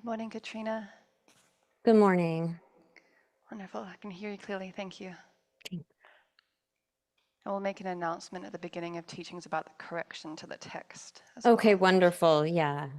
Good morning, Katrina. Good morning. Wonderful. I can hear you clearly. Thank you. Okay. I will make an announcement at the beginning of teachings about the correction to the text as Okay, well. wonderful. Yeah.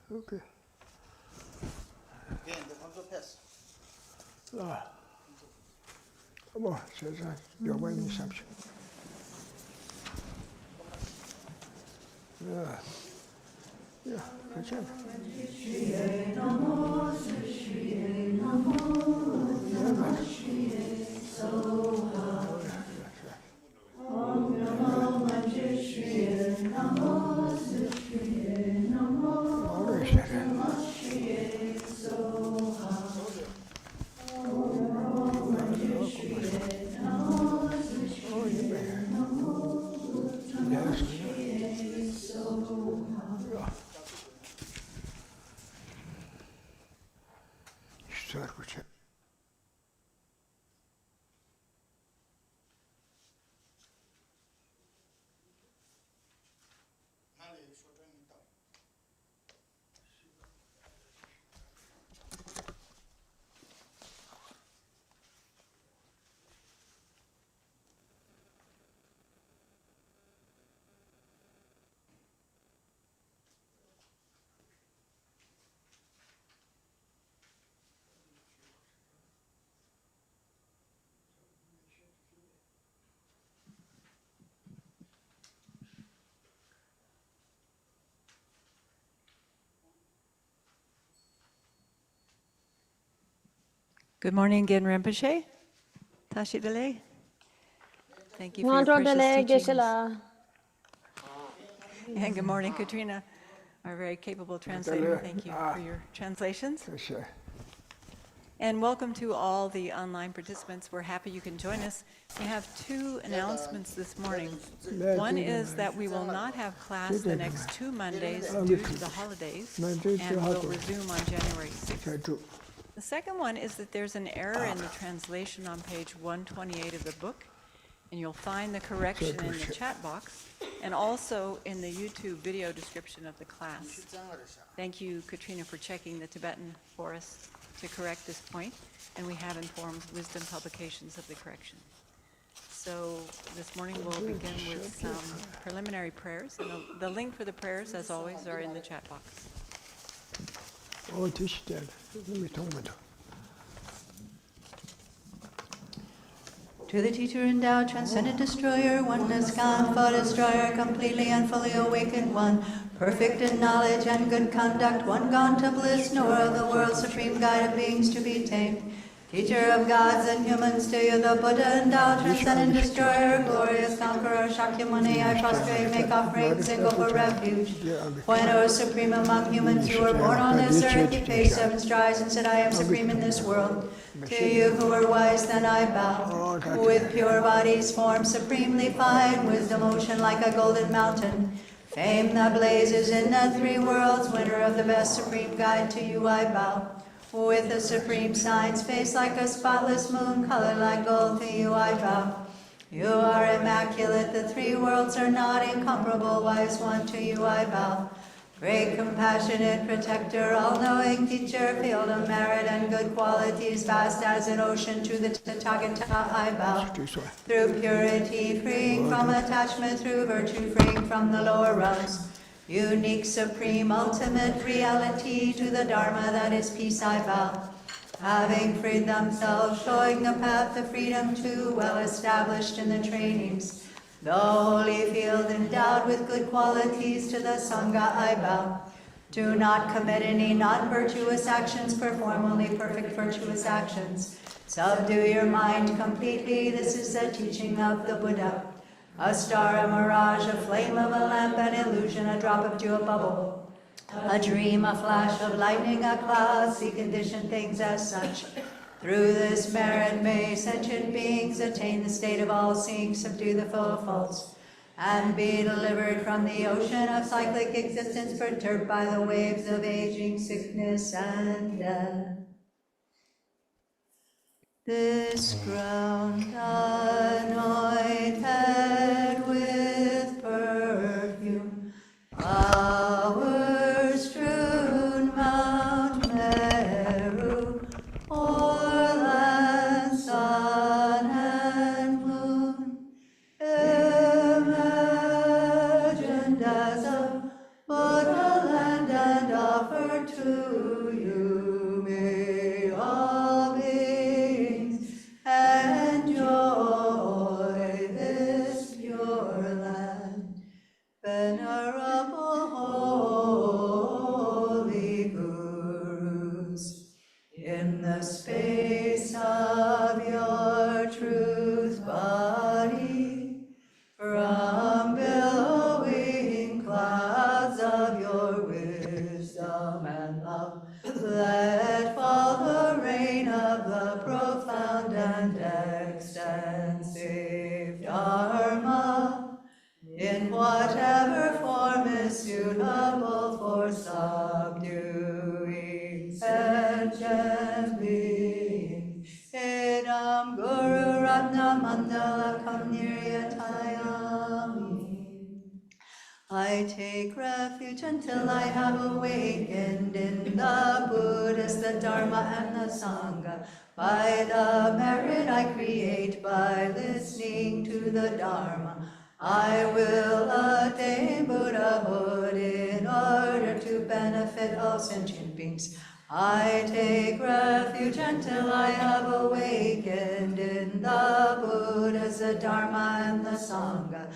Okay. 뭐, 세상 여관이 삼십. 야, 괜찮아. Good morning again, Rinpoche. Tashi Dele. Thank you for your precious teachings. And good morning, Katrina, our very capable translator. Thank you for your translations. And welcome to all the online participants. We're happy you can join us. We have two announcements this morning. One is that we will not have class the next 2 Mondays due to the holidays, and we'll resume on January 6th. The second one is that there's an error in the translation on page 128 of the book, and you'll find the correction in the chat box and also in the YouTube video description of the class. Thank you, Katrina, for checking the Tibetan for us to correct this point, and we have informed Wisdom Publications of the correction. So this morning we'll begin with some preliminary prayers, and the link for the prayers, as always, are in the chat box. To the teacher endowed, transcendent destroyer, oneness gone, foe destroyer, completely and fully awakened one, perfect in knowledge and good conduct, one gone to bliss, nor the world's supreme guide of beings to be tamed. Teacher of gods and humans, to you the Buddha endowed, transcendent destroyer, glorious conqueror, Shakyamuni, I prostrate, make offerings and go for refuge. When O supreme among humans, you were born on this earth, you paced 7 strides and said, I am supreme in this world. To you who are wise, then I bow. With pure bodies formed supremely fine, wisdom ocean like a golden mountain. Fame that blazes in the three worlds, winner of the best supreme guide, to you I bow. With a supreme sign's face like a spotless moon, color like gold, to you I bow. You are immaculate, the three worlds are not incomparable, wise one, to you I bow. Great compassionate protector, all-knowing teacher, field of merit and good qualities, vast as an ocean, to the Tathagata I bow. Through purity, freeing from attachment, through virtue, freeing from the lower rungs. Unique, supreme, ultimate reality, to the Dharma that is peace I bow. Having freed themselves, showing the path to freedom too, well established in the trainings. The holy field endowed with good qualities, to the Sangha I bow. Do not commit any non-virtuous actions, perform only perfect virtuous actions. Subdue your mind completely, this is the teaching of the Buddha. A star, a mirage, a flame of a lamp, an illusion, a drop of dew, a bubble. A dream, a flash of lightning, a cloud, see conditioned things as such. Through this merit may sentient beings attain the state of all-seeing, subdue the foe of faults, and be delivered from the ocean of cyclic existence, perturbed by the waves of aging, sickness, and death. This ground anointed with perfume, flowers strewn Mount Meru, o'erland, sun and moon, imagined as a Buddha land and offered to you, may all beings enjoy this pure land. Venerable holy gurus, in the space of your truth body, from billowing clouds of your wisdom and love, let fall the rain of the profound and extensive Dharma, in whatever form is suitable for subduing sentient beings. Idam Guru Ratna Mandala Kamniryatayami. I take refuge until I have awakened in the Buddhas, the Dharma, and the Sangha. By the merit I create by listening to the Dharma, I will attain Buddhahood in order to benefit all sentient beings. I take refuge until I have awakened in the Buddhas, the Dharma, and the Sangha.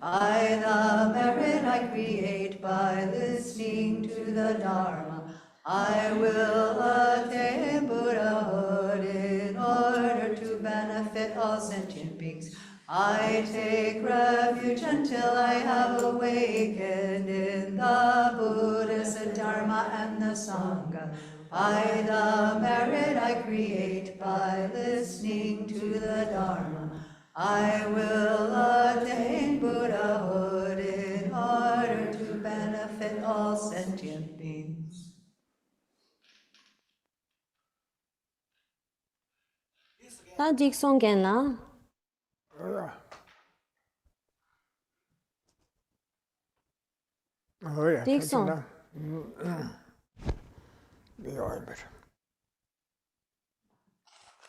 By the merit I create by listening to the Dharma, I will attain Buddhahood in order to benefit all sentient beings. I take refuge until I have awakened in the Buddhas, the Dharma, and the Sangha. By the merit I create by listening to the Dharma, I will attain Buddhahood in order to benefit all sentient beings. Ta Dikson Genla. Oh yeah. Dikson. Yeah, but.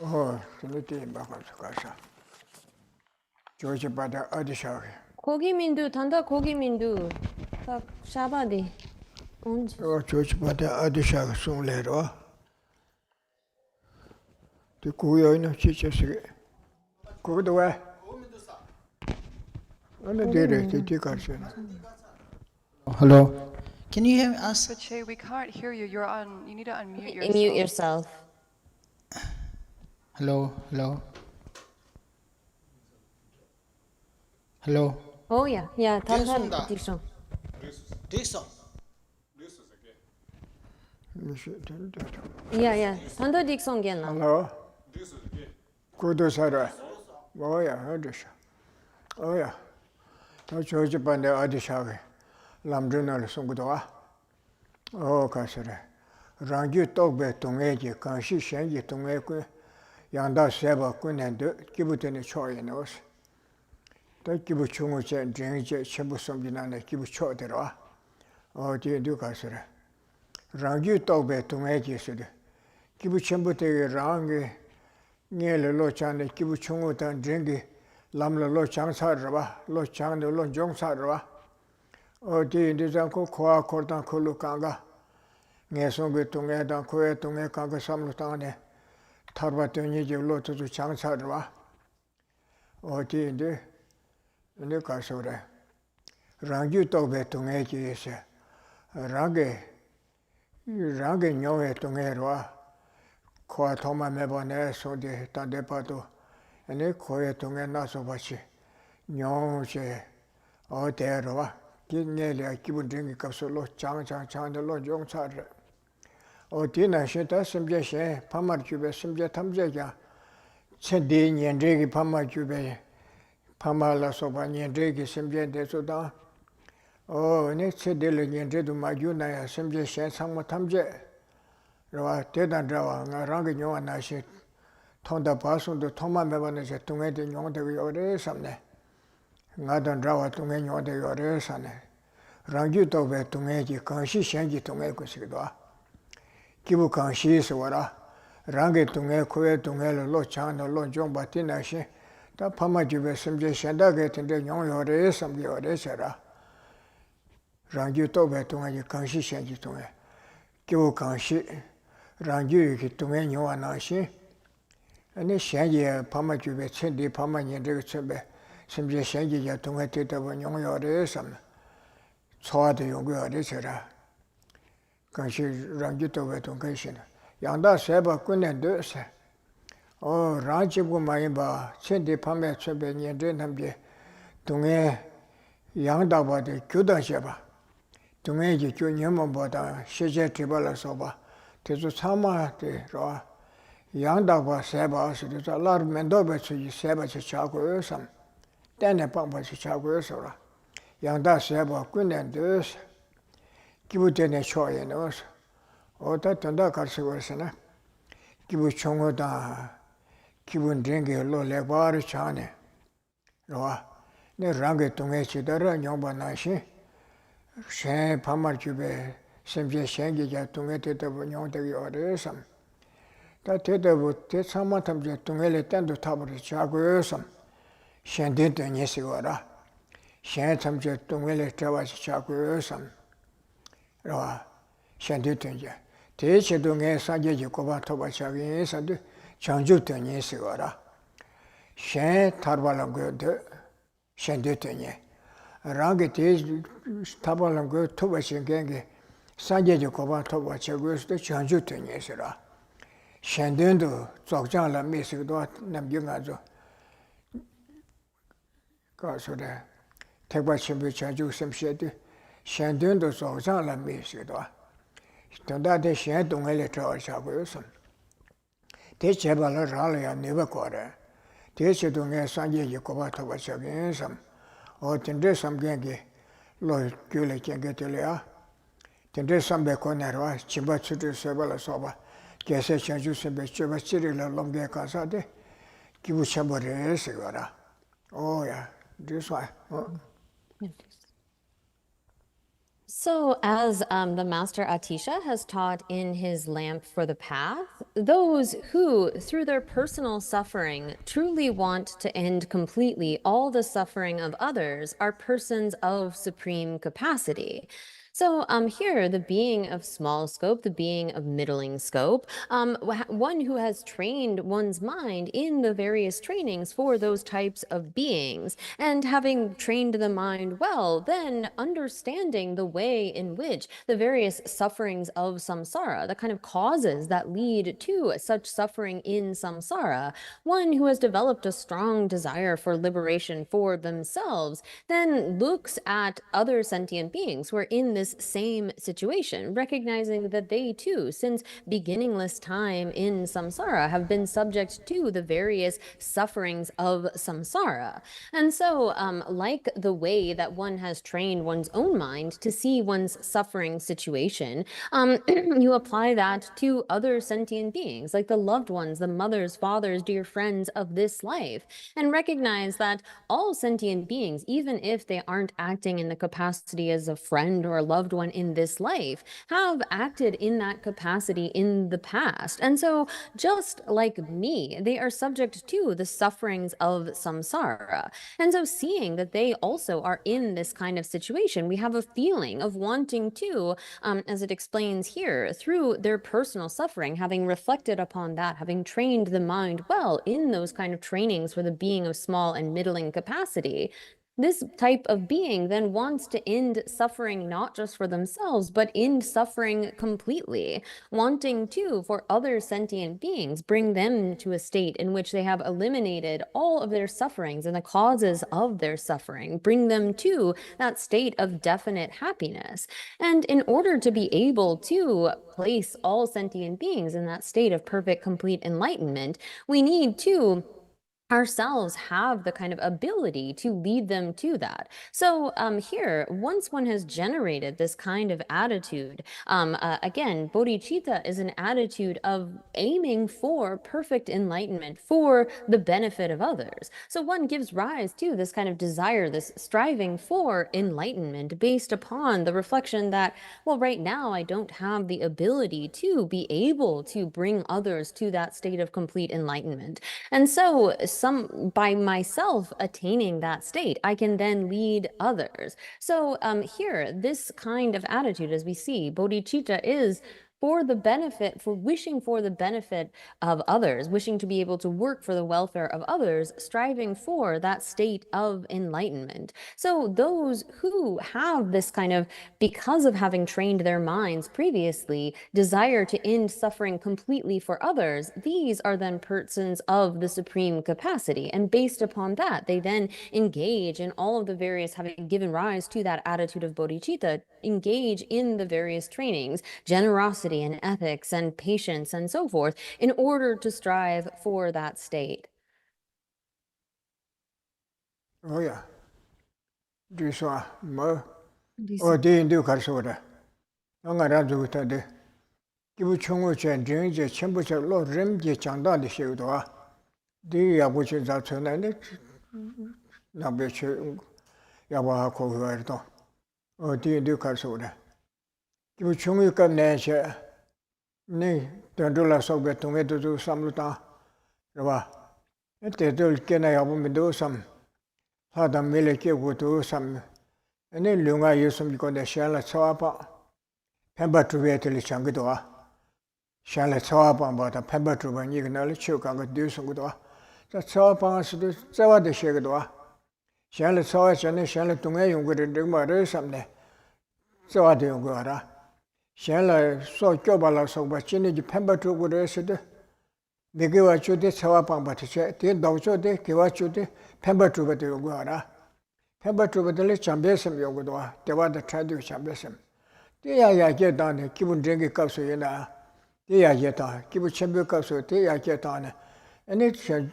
Oh, the team back on the casa. George Bada Adishari. 고기민두 단다 고기민두. 딱 샤바디. 언제? Oh, George Bada Adishari soon later. The Kuya in a teacher. Go the way. On the day, the tickets. Hello. Can you hear us? Rinpoche, we can't hear you. You're on. You need to unmute yourself. Mute yourself. Hello, hello. Hello. Oh yeah, yeah. 단다 Dikson. Dixon. Yeah, yeah. 단다 Dikson Genla. Hello. Good Sarah. Oh yeah, Adish. Oh yeah. George Banda Adishari. lamdrunal sungudwa. Oh, Kasare. Rangi Togbe Tungeji, Kanshi Shenji Tungeku, Yanda Seba Kunendo, Kibutini Choinos. The Kibuchungu Chen, Dringe, Chibusumjana, Kibuchodera. Oh, dear Ducasere. Rangi Togbe Tungeji said, Kibuchembute Rangi, Niel Lochan, Kibuchungu Tan Dringi, Lamla Lochang Sarva, Lochang the Lonjong Sarva. Oh, dear Dizanko, Kwa Kortan Kulukanga. Nghe xong cái tung nghe đang khơi tung nghe càng cái xăm lúc này thar vào tự nhiên chịu lột từ trắng sao rồi ở thì đi cả số đấy rang du tàu về tung nghe chỉ sẽ rang cái nhau về tung nghe rồi khoa thoma mấy bạn này số đi tan để bắt đầu anh khơi tung nghe na số basi nhau sẽ ở đây rồi cái nghe là cái vấn đề cái số lột trắng để lột giống sao rồi ở trên này sẽ ta xem ra sẽ phàm mặt chụp xem ra tham gia cả trên đi nhận cái phàm mặt chụp phàm mặt là số bao nhận cái xem ra để số đó này trên đi là nhận được mà chú này xem ra sẽ sang mà tham gia rồi thế đàn rồi ngay rang cái nhau này sẽ thằng ta bảo xuống được thằng mà mấy bạn sẽ tung cái nhau để cái ở xem này ngay đàn rồi tung cái nhau để ở xem này rang chú tàu về tung cái gì càng sĩ sáng gì tung cái gì đó Kibu Kanshi Swara, Rangi Tunge, Kue Tunge, Lo Chan, Lo Jong Batina, the Pama Jube, some Shanda get in the young Yore, some Yore Sera. Rangi Tobe Tunge, Kanshi Shangi Tunge, Kibu Kanshi, Rangi Tunge, Yoanashi, and the Shangi, Pama Jube, Sendi, Pama Yende, some Shangi Yatunga Tita, young Yore, some Saw the young Yore Sera. Kanshi rangi tobe tongkaishin. Yanda seba kunen döse. Oh, rangi bu mayimba, chendi pame chebe nyende namje. Tunge yangda bade kyudan sheba. Tunge ji kyu nyama bada sheje tribala soba. Tezu sama te roa. Yangda ba seba asiri sa lar mendobe suji seba che chago yosam. Tene pangpa che chago yosora. Yangda seba kunen döse. Kibu tene choye nos. Ota tanda karsi warsana. Kibu chongo da kibu dringi lo lekwari chane. Roa. Ne rangi tunge chidara nyongba nashi. Shen pamar chube semje shengi ja tunge tetabu nyongdagi ore sam. Ta tetabu te samatam je tunge le tendu tabari chago yosam. Shen dintu nyesi wara. Shen tamje tunge le tawachi chago yosam. Roa, Shandu Tunja. Teach to Ngay Sanja Yukoba Toba Chavins and Chanju Tunye Sigara. Shan Tarbalango de Shandu Tunye. Rangi teach Tabalango Toba Shingangi, Sanja Yukoba Toba Chavins, the Chanju Tunye Sira. Shandundo, Zogjan la Misigdo, Nam Yungazo. God so there. Take what should be Chanju some shady. Shandun do Zogjan la Misigdo. Tanda de Shan Dongele Chagoyson. Teach Ebala Ralia never quarter. Teach it on a Sanja Yukoba Toba Chaginsam. Or Tende some Gengi, Lord Gule Gengetelia. Tende some Beconera, Chibatsu Sebala Soba. Geshe Chanjus and Bechuba Cyril Longa Casade. Kibushabore Sigara. Oh, yeah, this one. So, as the Master Atisha has taught in his Lamp for the Path, those who, through their personal suffering, truly want to end completely all the suffering of others are persons of supreme capacity. So here, the being of small scope, the being of middling scope, one who has trained one's mind in the various trainings for those types of beings, and having trained the mind well, then understanding the way in which the various sufferings of samsara, the kind of causes that lead to such suffering in samsara, one who has developed a strong desire for liberation for themselves, then looks at other sentient beings who are in this this same situation, recognizing that they too, since beginningless time in samsara, have been subject to the various sufferings of samsara. And so, like the way that one has trained one's own mind to see one's suffering situation, you apply that to other sentient beings, like the loved ones, the mothers, fathers, dear friends of this life, and recognize that all sentient beings, even if they aren't acting in the capacity as a friend or a loved one in this life, have acted in that capacity in the past. And so, just like me, they are subject to the sufferings of samsara. And so, seeing that they also are in this kind of situation, we have a feeling of wanting to, as it explains here, through their personal suffering, having reflected upon that, having trained the mind well in those kind of trainings for the being of small and middling capacity, this type of being then wants to end suffering not just for themselves, but end suffering completely, wanting to, for other sentient beings, bring them to a state in which they have eliminated all of their sufferings and the causes of their suffering, bring them to that state of definite happiness. And in order to be able to place all sentient beings in that state of perfect, complete enlightenment, we need to ourselves have the kind of ability to lead them to that. So here, once one has generated this kind of attitude, again, bodhicitta is an attitude of aiming for perfect enlightenment for the benefit of others. So one gives rise to this kind of desire, this striving for enlightenment based upon the reflection that, well, right now I don't have the ability to be able to bring others to that state of complete enlightenment. And so by myself attaining that state, I can then lead others. So here, this kind of attitude, as we see, bodhicitta is for the benefit, for wishing for the benefit of others, wishing to be able to work for the welfare of others, striving for that state of enlightenment. So those who have this kind of, because of having trained their minds previously, desire to end suffering completely for others, these are then persons of the supreme capacity. And based upon that, they then engage in all of the various, having given rise to that attitude of bodhicitta, engage in the various trainings, generosity and ethics and patience and so forth, in order to strive for that state. Oh yeah. This one, more. Oh, they do Karsoda. Angarazu de. Give Chungu Chen Jing, Chimbucha, Lord Rimji Changdan, the Shudua. The Abuchi Zatun and it. Nabichu Yawako Huerto. Oh, they do Karsoda. Give Chungu come nature. Ni, don't do la so bet to me to do some luta. Rava. If they do, can I have me do some? Had a milky would do some. And then Lunga use some because the shell at Sawapa. Pemba to be at the Changadua. Shall at Sawapa, but a pemba to when you can only choke on the deuce and good. That's Sawapa to do Sawa the Shagadua. Shall at Sawa and shall at Tunga, you would do my someday. So I do go. Shall I saw Jobala so but Chinny Pemba to would resid. They give a chude Sawapa, but they don't show they give a chude Pemba to the Guara. Pemba to the Chambesum Yogodoa, they want to try to Chambesum. They are get down, keep on drinking cups of Yena. They are yet on, keep a chamber cups of tea, I get on. And it should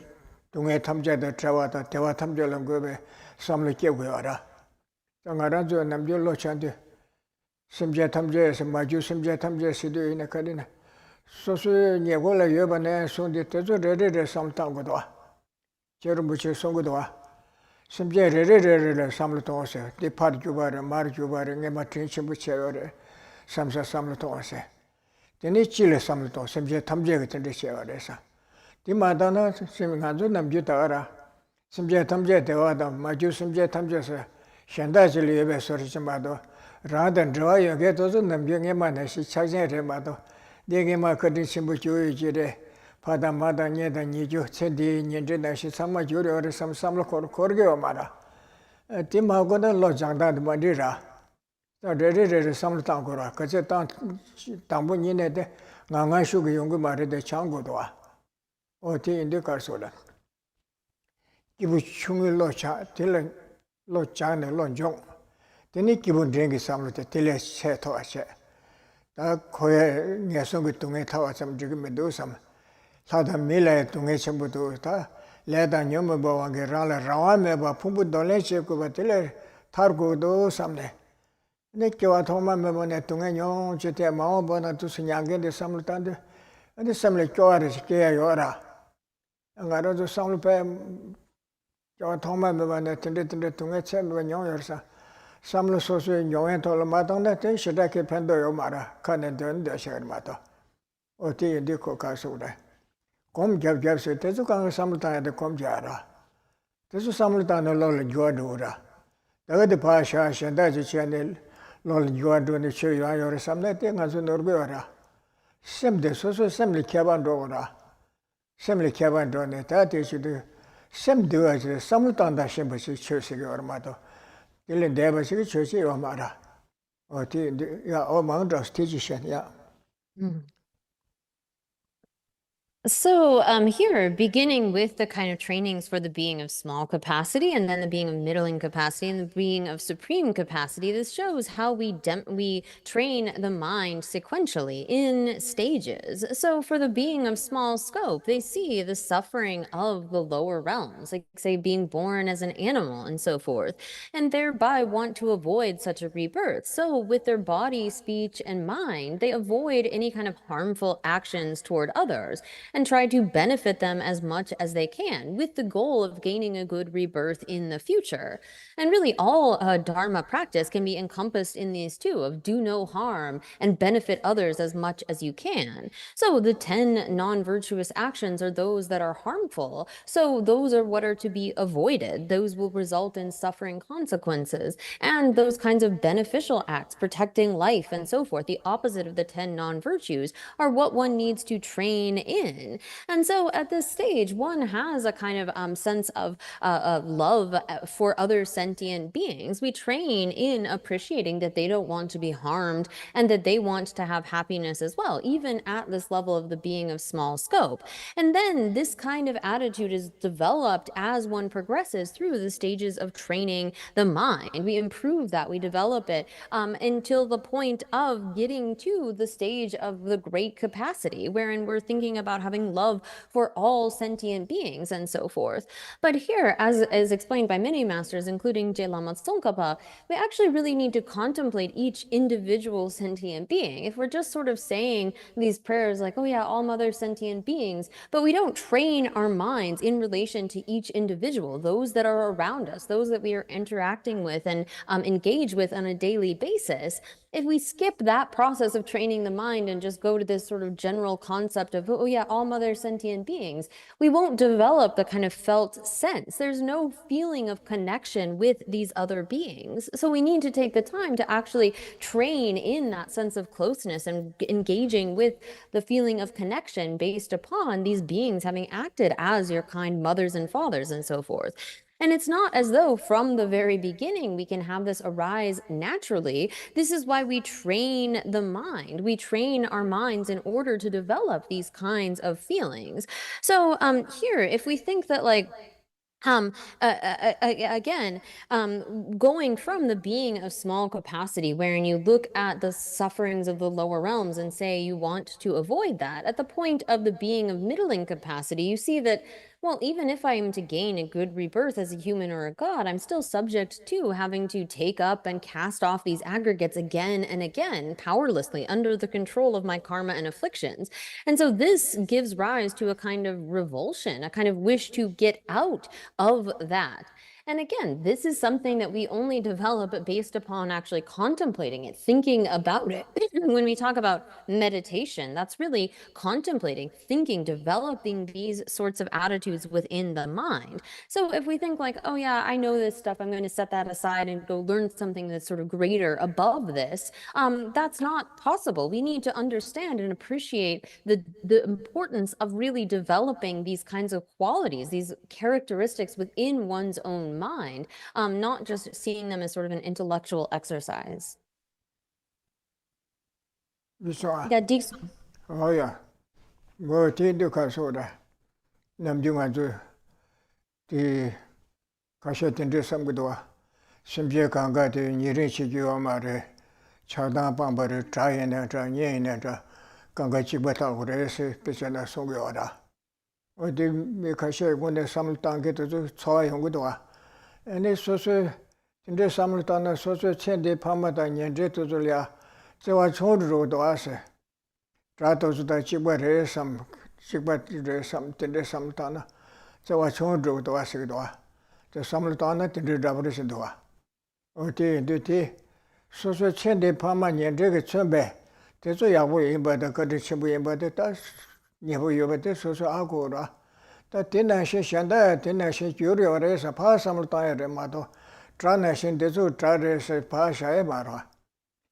to get Tamja the Trawata, Tewatamjel and Gobe, some like Yawara. Sangaranzo and Namjolo Chante. Simja Tamja, some Maju Simja Tamja Sidu in a Cadina. So, Yagola Yobane, soon the Tezo read some Tangodoa. Jeromuche Songodoa. Simja read some Latose, the part Jubar and Mar Jubar and Ematin which Samsa Samlatose. The Nichile Samlato, Simja Tamja to the Sierra. The Madonna, Simanzo Namjutara, Simja Tamja de Oda, Maju Simja Tamja, Shandazili Ebesorichamado. Rather than draw you get those Namjungaman, she charging Remado. They gave my condition with you, Jide, Padamada, Neda, Niju, Sendi, Nijina, she some jury or some Samlako, Korgio Mara. Timagoda Lojanga, the Madira. So, there is some Tangora, Kazetan, Tambunine, Nanga Sugar Yungumari, the Changodoa. Or tea in the Carsola. Give Chungi Locha, Till Lochana, Lonjong. Teni 기분 랭기 삼을 때 텔레 채토 하셔. 다 거에 녀석의 동에 타와 좀 지금 메도삼. 사다 밀에 동에 전부도 다 레다 녀모 보왕게 라라 라와메 바 풍부 돌레시고 바텔레 타르고도 삼네. 네 교와 도마메 보내 동에 용 제때 마오 보나 두스 냥게데 삼을 단데. 근데 삼을 교와를 시켜야 요라. 안가로도 삼을 배 교와 도마메 보내 텐데 동에 쳔도 용여사. Samlo sosu nyoen tolo matang ten shidake pendo yo mara kanen den de shar mata. Oti indi ko kasu da. Kom jab jab se tesu kang samlo ta de kom jara. Tesu samlo ta no lo jwa do ra. Daga de pa sha sha da ji channel lo jwa do ni che ya yo samne te nga su nor be ra. Sem de sosu sem le kyaban do ra. Sem le kyaban do ne ta te shi de sem de wa je samlo ta da shem ba shi che se ge mata. 일은 대버시기 조시요 말아. 어디 야 어망도 스테이션 야. So here, beginning with the kind of trainings for the being of small capacity, and then the being of middling capacity, and the being of supreme capacity, this shows how we train the mind sequentially in stages. So for the being of small scope, they see the suffering of the lower realms, like say being born as an animal and so forth, and thereby want to avoid such a rebirth. So with their body, speech, and mind, they avoid any kind of harmful actions toward others, and try to benefit them as much as they can with the goal of gaining a good rebirth in the future. And really all Dharma practice can be encompassed in these two of do no harm and benefit others as much as you can. So the 10 non-virtuous actions are those that are harmful. So those are what are to be avoided. Those will result in suffering consequences. And those kinds of beneficial acts, protecting life and so forth, the opposite of the 10 non-virtues, are what one needs to train in. And so at this stage, one has a kind of sense of love for other sentient beings. We train in appreciating that they don't want to be harmed and that they want to have happiness as well, even at this level of the being of small scope. And then this kind of attitude is developed as one progresses through the stages of training the mind. We improve that, we develop it until the point of getting to the stage of the great capacity, wherein we're thinking about having love for all sentient beings and so forth. But here, as is explained by many masters, including Je Lama Tsongkhapa, we actually really need to contemplate each individual sentient being. If we're just sort of saying these prayers like, oh yeah, all mother sentient beings, but we don't train our minds in relation to each individual, those that are around us, those that we are interacting with and engage with on a daily basis, if we skip that process of training the mind and just go to this sort of general concept of, oh yeah, all mother sentient beings, we won't develop the kind of felt sense. There's no feeling of connection with these other beings. So we need to take the time to actually train in that sense of closeness and engaging with the feeling of connection based upon these beings having acted as your kind mothers and fathers and so forth. And it's not as though from the very beginning we can have this arise naturally. This is why we train the mind. We train our minds in order to develop these kinds of feelings. So here, if we think that like, again, going from the being of small capacity, wherein you look at the sufferings of the lower realms and say you want to avoid that, at the point of the being of middling capacity, you see that, well, even if I am to gain a good rebirth as a human or a god, I'm still subject to having to take up and cast off these aggregates again and again, powerlessly, under the control of my karma and afflictions. And so this gives rise to a kind of revulsion, a kind of wish to get out of that. And again, this is something that we only develop based upon actually contemplating it, thinking about it. When we talk about meditation, that's really contemplating, thinking, developing these sorts of attitudes within the mind. So if we think like, oh yeah, I know this stuff, I'm going to set that aside and go learn something that's sort of greater above this, that's not possible. We need to understand and appreciate the importance of really developing these kinds of qualities, these characteristics within one's own mind, not just seeing them as sort of an intellectual exercise. Yeah, Dixon. Oh yeah. Go to the Kasoda. Namjunga to the Kashatin Samgudwa. 심지어 강가도 니르치기와 말에 차단 방법을 자연에 자 년에 자 강가 집었다고 그래서 비전에 속여라. 어디 미카시에 군에 삼을 땅게도 초와 연구도 와. 아니 소소 근데 삼을 땅에 소소 천대 파마다 년제도 줄이야. 저와 초르로도 와서 자도주다 집어래 삼 집어래 삼 근데 삼을 땅에 저와 초르로도 와서기도 와. 저 삼을 땅에 근데 잡으시도 와. 어디 소소 천대 파마 년제가 천배 대소 야고 임바다 거기 친구 임바다 다 예보 요버데 소소 아고라 다 대나신 샹다 대나신 교려에서 파삼을 따야래 마도 트라나신 대소 트라레서 파샤에 말아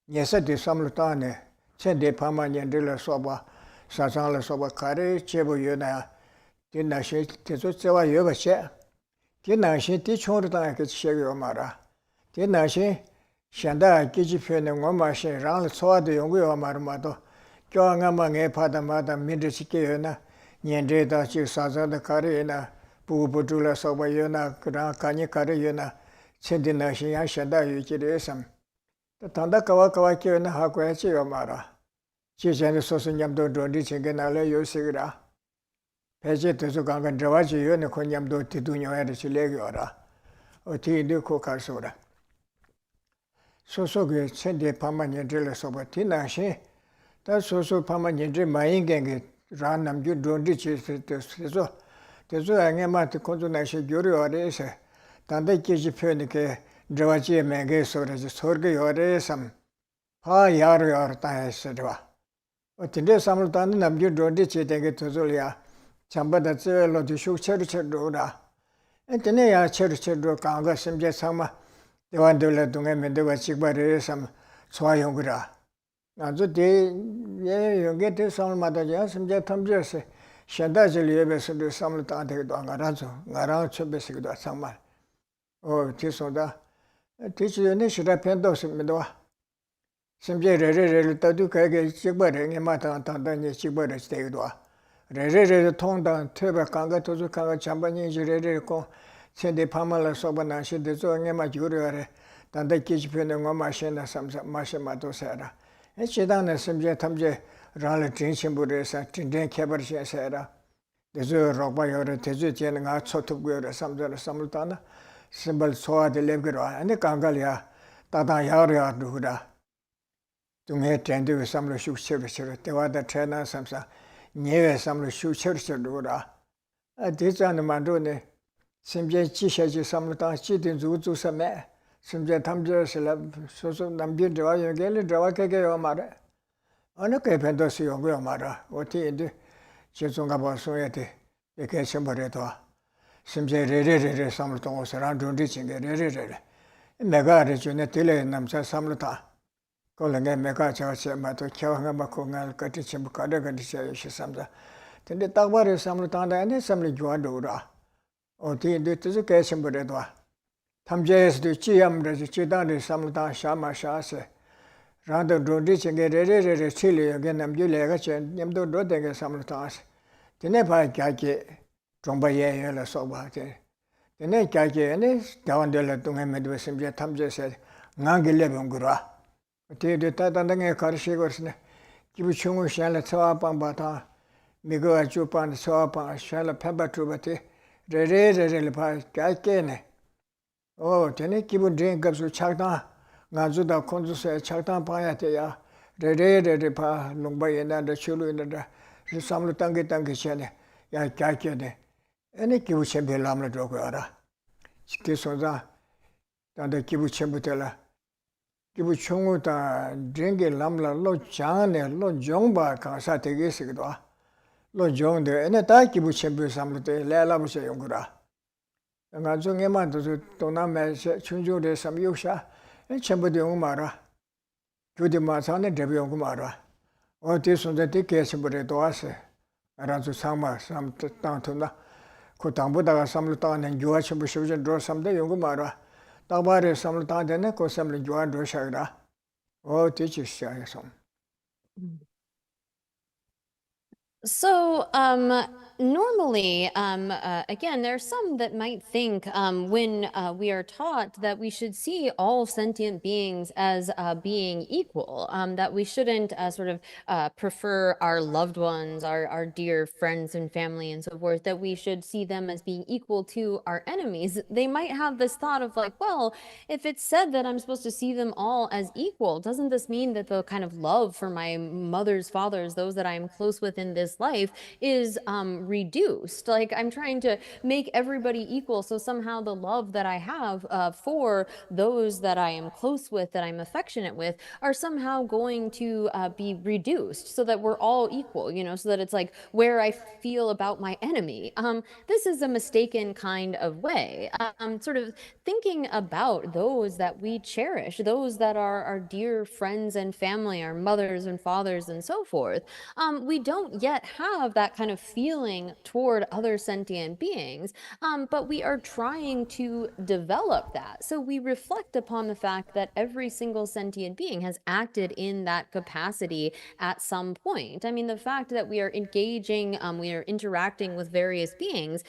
예서디 삼을 따네 천대 파마 년제를 소바 사상을 소바 카레 제보 요나 대나신 대소 저와 요버셰 대나신 뒤총으로 따게 시작요 말아 대나신 샹다 기지표는 원마신 랑 소화도 연구요 말마도 교황아망에 바다마다 민들시게요나 년제다 지사자의 가리나 부부줄라 소바요나 그라 가니 가리요나 천디나신 양샹다 유지레삼 단다카와카와키요나 하고야지요 말아 지전의 소수냠도 돈이 챙겨날래 요식이라 배제 도서관간 저와지요는 konям도 디두녀에를 실례기어라 어디 넣고 갈소라 소소게 천대 파마년들을 소바 티나시 다 소소 파마년들 마인겐게 란남주 돈디치스에서 대소 ang에마트 콘조나시 교류어레서 단대 계지표니게 저와지에 맹게 소르지 소르게 요레삼 파 야르야르 따에서와 어딘데 삼을 따는 남주 돈디치되게 도졸이야 잠바다 쩨로디 슈크처르처로라 엔테네야 처르처로 강가 심제 상마 대완들레 동에 면대와 직발에 삼 소화용구라 아주 예 여기 대상마다 야 심제 탐지에서 샹다질 예배서도 삼을 따되기도 안 가라죠 나랑 처배시기도 상말 죄송다 대지연의 시라편도 습니다 심제 레레레를 따도 그게 직발에 마다 단단히 직발에 되기도 레레레 통단 퇴바 강가 도주 강가 잠반이 지레레고 천대 파말라 소바나 시대조 응에마 주려래 단대 기지편의 마시나 삼사 마시마도세라 에치다는 심제 탐제 라를 진심부에서 진된 개발시에서라 대저 로바요를 대저 제는가 초특구요를 삼자를 삼을다나 심벌 소화될 레그로 아니 강갈이야 따다 야르야 누구다 중에 텐드 삼로 슈크처르처 대와다 트레나 삼사 녀에 삼로 슈크처르처르라 대자는 만도네 심지어 지셔지 삼루다 지든 주주섬에 심지어 탐저슬 소소 남빈 저와 여기를 저와게요 말에 어느 게 변도스 연구요 말아 어디인데 제종가 봐서야 돼 이렇게 sembr에도 심지어 레레레레 삼루동에서 란존디 징게 레레레레 내가 아래주네 딜레 남자 삼루다 걸랭에 내가 저세 마도 겨항아 받고 갈 것이 전부 가려가듯이 예시 삼자 근데 딱 말해 삼루다는데 아니 삼루 좋아도라 어디 늦어서 계신분에도 탐제에서도 지암으로서 지단을 삼다 샤마샤세 라도 로디칭에 레레레레 칠리에게 남줄래가 냠도 로데게 삼다스 되네 바이게 정바예를 소바데 되네 가게네 다원들 동에 medwe 심제 탐제세 나길래 본거라 어디 따단당에 가르치고스네 기부충을 샬라 처아방바다 미거 주판 처아방 샬라 페바투바테 레레레레 바 가이케네 전에 기분 좋은 값을 착다 나주다 콘주스에 착다 봐야 돼야 레레레레 바 농바에나다 출루에나다 삼루 땅게 시네 야 가이케네 애니 기부 쳔벨람을 들고 알아 지켜서자 단데 기부 쳔부텔라 기부 총우다 쟁게 람라 로 장네 로 종바 가사 되겠으기도 로 종데 애네 다 기부 쳔부 삼루데 레라부세 용구라 nga zunge ma do to na me chunju de sam yusha chen de yong ma ra ju de ma sa ne de yong ma ra o de sun de ke se bure do ase ra zu sam ma sam ta to na ko tang bu da sam lu ta ne ju a chen bu shu jen do sam de yong ma ra ta ba re sam lu ta de ne ko sam lu ju a do sha ra o de chi sha ya sam So, Normally, again, there are some that might think when we are taught that we should see all sentient beings as being equal, that we shouldn't sort of prefer our loved ones, our dear friends and family and so forth, that we should see them as being equal to our enemies. They might have this thought of like, well, if it's said that I'm supposed to see them all as equal, doesn't this mean that the kind of love for my mother's fathers, those that I'm close with in this life, is reduced? Like, I'm trying to make everybody equal, so somehow the love that I have for those that I am close with, that I'm affectionate with, are somehow going to be reduced so that we're all equal, you know, so that it's like where I feel about my enemy. This is a mistaken kind of way. Sort of thinking about those that we cherish, those that are our dear friends and family, our mothers and fathers and so forth. We don't yet have that kind of feeling toward other sentient beings, but we are trying to develop that. So we reflect upon the fact that every single sentient being has acted in that capacity at some point. I mean, the fact that we are engaging, we are interacting with various beings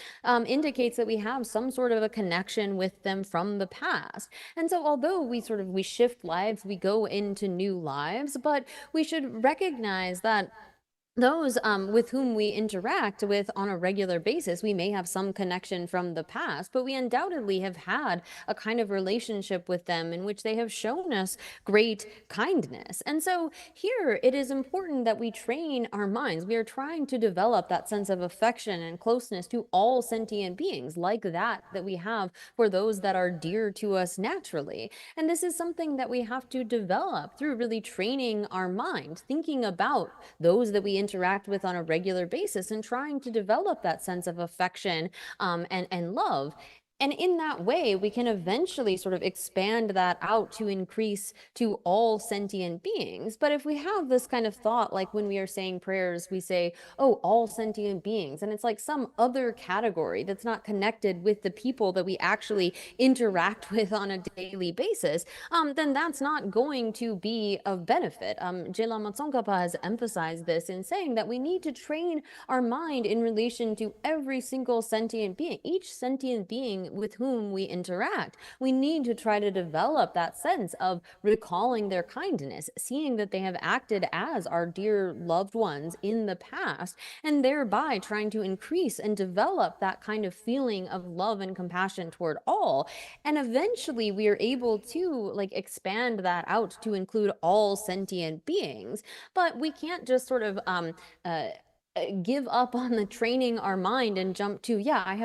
indicates that we have some sort of a connection with them from the past. And so although we shift lives, we go into new lives, but we should recognize that those with whom we interact with on a regular basis, we may have some connection from the past, but we undoubtedly have had a kind of relationship with them in which they have shown us great kindness. And so here it is important that we train our minds. We are trying to develop that sense of affection and closeness to all sentient beings, like that we have for those that are dear to us naturally. And this is something that we have to develop through really training our mind, thinking about those that we interact with on a regular basis and trying to develop that sense of affection and love. And in that way, we can eventually sort of expand that out to increase to all sentient beings. But if we have this kind of thought, like when we are saying prayers, we say, oh, all sentient beings, and it's like some other category that's not connected with the people that we actually interact with on a daily basis, then that's not going to be of benefit. Gelama Tsongkhapa has emphasized this in saying that we need to train our mind in relation to every single sentient being, each sentient being with whom we interact. We need to try to develop that sense of recalling their kindness, seeing that they have acted as our dear loved ones in the past, and thereby trying to increase and develop that kind of feeling of love and compassion toward all. And eventually we are able to like expand that out to include all sentient beings. But we can't just sort of give up on the training our mind and jump to, yeah, I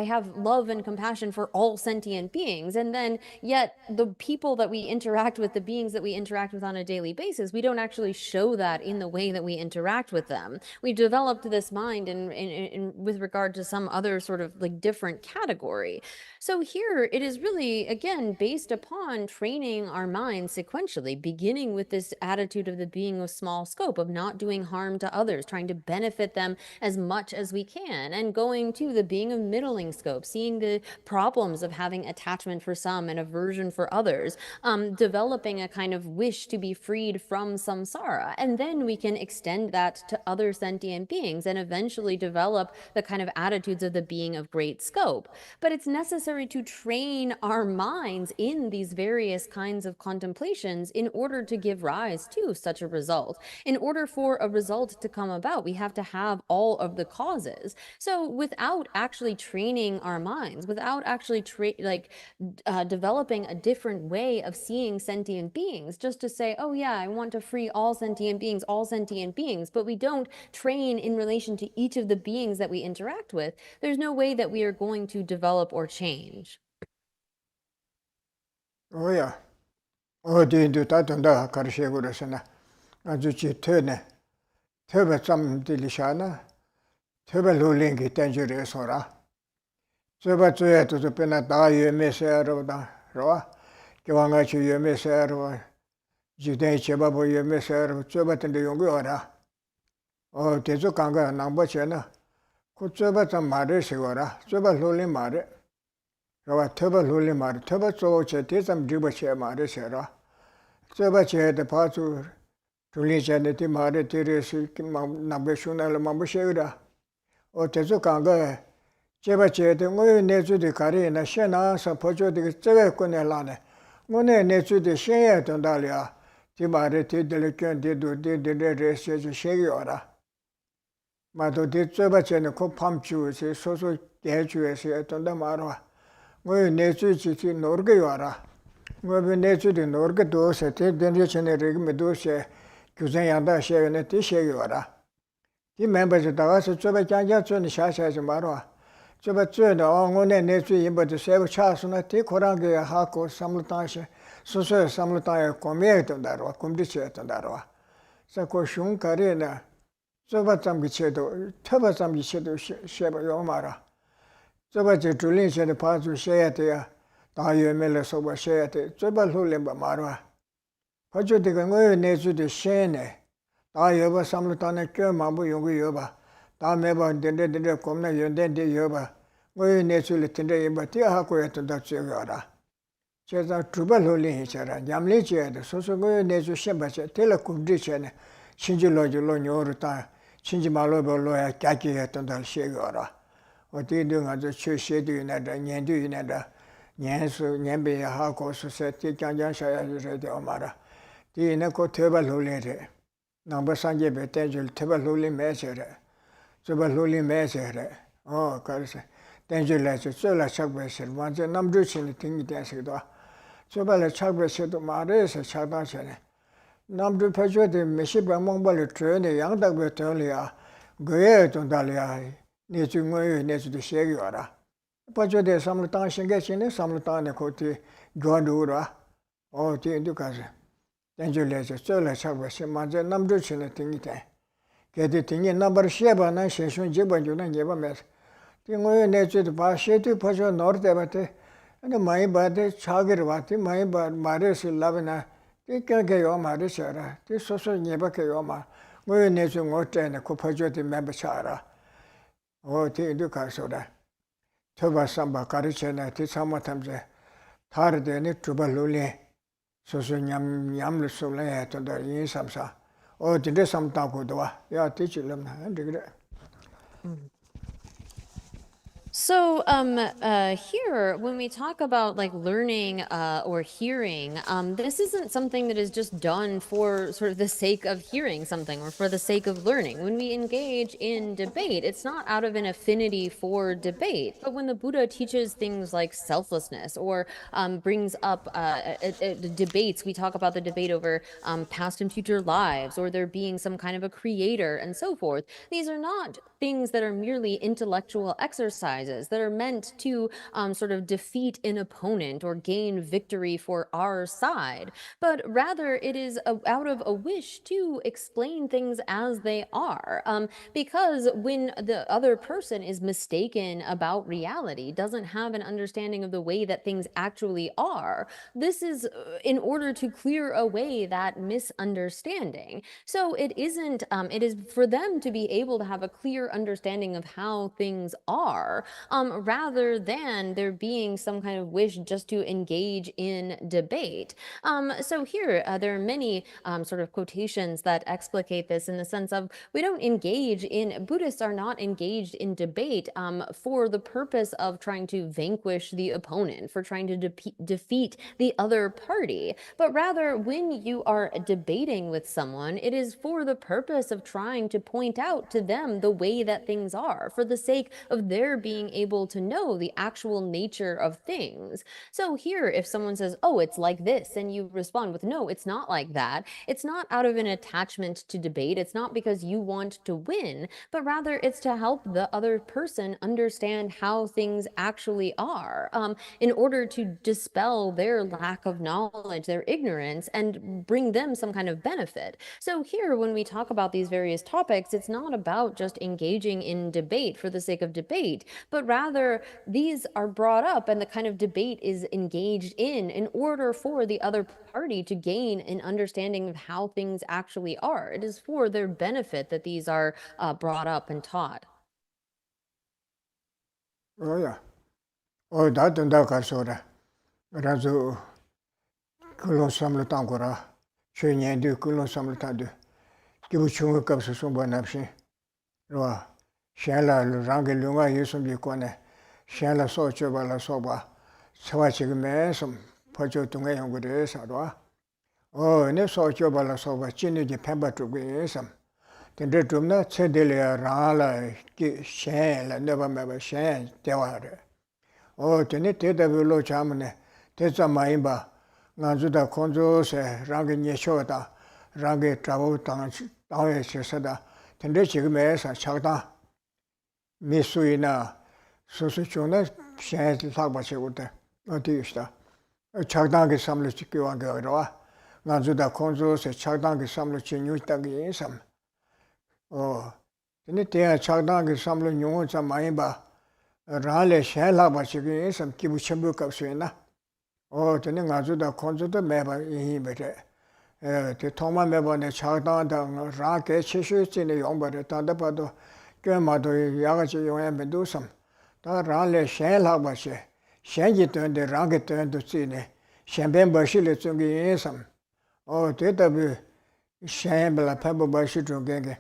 have love and compassion for all sentient beings, and then yet the people that we interact with, the beings that we interact with on a daily basis, we don't actually show that in the way that we interact with them. We've developed this mind in with regard to some other sort of like different category. So here it is really, again, based upon training our mind sequentially, beginning with this attitude of the being of small scope, of not doing harm to others, trying to benefit them as much as we can, and going to the being of middling scope, seeing the problems of having attachment for some and aversion for others, developing a kind of wish to be freed from samsara. And then we can extend that to other sentient beings and eventually develop the kind of attitudes of the being of great scope. But it's necessary to train our minds in these various kinds of contemplations in order to give rise to such a result. In order for a result to come about, we have to have all of the causes. So without actually training our minds, without actually developing a different way of seeing sentient beings, just to say, oh yeah, I want to free all sentient beings, but we don't train in relation to each of the beings that we interact with, there's no way that we are going to develop or change. Oh yeah. Oh, do that on the Karshegurasana. Azuchi Tene. Tebe some delishana. Tebe lulingi tanjure sora. Seba to the penata, you may say, Roa. Kiwangachi, you may say, Jide Chebabu, you may say, Chobat and the Yungura. Oh, Tezukanga, Nambachena. Could Chobat and Mare Sigora, Choba Luli Mare. Roa Teba Luli Mare, Teba so chetism Jibache Mare Sera. Chobache the Patu to Lichanity Mare Teresi Nabeshuna Mambashera. tezu kanga jeba chede ngoy nezu de kari na shena sa pojo de zege kone lane ngone nezu de shenya tondalia ti mare ti de kön de do de rese je shegi ora mato de zeba chene ko pamchu se soso geju se tonda marwa ngoy nezu chi norge yora ngoy nezu de norge do se te denje chene reg me do se gyuzen yanda shegene ti shegi ora 이 멤버들 다가서 저번 장장 전에 샤샤지 말아. 저번 전에 오늘 내주 임버도 세고 차스나 티 고랑게 하고 삼루타시 소소 삼루타에 고메도 다로 곰디체도 다로. 자고 슝카레나 저번 잠기체도 터번 잠기체도 쉐바 요 말아. 저번 저 줄린체도 파주 쉐야 돼야 다여멜로 소바 쉐야 돼. 저번 훌렘바 말아. 가져대가 뭐 내주도 쉐네. 다 여봐 삼루타네 껴 마부 용구 여봐 다 매번 된데 겁나 연된데 여봐 뭐 내줄이 된데 여봐 뛰어하고 했던 다 저거라 제가 두발 홀리 해잖아 냠리지에도 소소고 내주 셴바체 텔레콤디체네 신질로질로 녀르다 신지 말로 벌로야 깨게 했던 다 쉐거라 어디든 아주 최셰도 이나다 년도 이나다 년수 년배 하고 수세 뛰장장샤야 이래도 말아 뒤에 그 두발 홀리래 Number Sanje Betanjul, Tebaluli Mesere, Tebaluli Mesere, oh, Carse, Tanjula, Sola Chakbesser, once a number in thing dancing. Sobala Chakbesser to Mares, Chadachene. Number Pajo de Meshiba Mongol train, a young dog Betolia, Goet on Dalia, near to Moy, near to the Shegiora. Pajo de Samlutan Shingashin, Samlutan, Koti, Gondura, oh, Tindukas. Angela's solar service, Maza Namduchin, a thing. Get the thing in number Sheba, and Session Jiba, you never met. Tingo nature the Pasha to Pajo North Abate, and my body, Chagirwati, my bad Maris Lavina, they can get your Marisara, this also never Kayoma, we nature water and a Copajo the member Chara. Oh, Tinduka soda. Toba Samba Karichana, Tisamatam's Tarde, Tubaluli. 소소 냠냠을 쏠래 했던데 이 삼사 어디에 삼다고도 야 뒤질럼 한데 그래 So here, when we talk about like learning or hearing, this isn't something that is just done for sort of the sake of hearing something or for the sake of learning. When we engage in debate, it's not out of an affinity for debate, but when the Buddha teaches things like selflessness or brings up debates, we talk about the debate over past and future lives or there being some kind of a creator and so forth. These are not things that are merely intellectual exercises that are meant to sort of defeat an opponent or gain victory for our side, but rather it is out of a wish to explain things as they are. Because when the other person is mistaken about reality, doesn't have an understanding of the way that things actually are, this is in order to clear away that misunderstanding. So it isn't, it is for them to be able to have a clear understanding of how things are, rather than there being some kind of wish just to engage in debate. So here, there are many sort of quotations that explicate this in the sense of we don't engage in, Buddhists are not engaged in debate for the purpose of trying to vanquish the opponent, for trying to defeat the other party, but rather when you are debating with someone, it is for the purpose of trying to point out to them the way that things are, for the sake of their being able to know the actual nature of things. So here, if someone says, oh, it's like this, and you respond with, no, it's not like that, it's not out of an attachment to debate, it's not because you want to win, but rather it's to help the other person understand how things actually are, in order to dispel their lack of knowledge, their ignorance, and bring them some kind of benefit. So here, when we talk about these various topics, it's not about just engaging in debate for the sake of debate, but rather these are brought up and the kind of debate is engaged in order for the other party to gain an understanding of how things actually are. It is for their benefit that these are brought up and taught. Oh yeah. Oh, that and that kasora. Razu kulon samlu tangora. Chenye du kulon samlu tadu. Kibu chunga kapsa sumba napshi. Roa. shenla rangi lunga yusum bi kone shenla so choba la soba chawa chigi me som pocho tunga yungu de sarwa o ne so choba la soba chini ji pemba tugu yesam tende tumna chedele rala ki shen la neba meba shen dewa re o tene teda vilo chamne teza maimba nganzu da konzo se rangi nyesho da rangi trabu tangwe se sada tende chigi me sa chagda 미수이나 수수촌에 샤이 사바 세고데 어디시다 작당게 삼로 지켜와 거라 나주다 콘조세 작당게 삼로 진유다게 인삼 근데 대야 작당게 삼로 용어 좀 많이 봐 라레 샤라바 지게 인삼 기부 첨부 값이나 근데 나주다 콘조도 매바 이히베데 그 통만 매번에 작당다 라게 치슈진의 용벌에 단다봐도 그마도 야가지 용에 메두섬 다 라레 셴라바시 셴지던데 랑게던도 쓰네 셴벤버실에 중게 예섬 대답이 셴벨라 파버버시 중게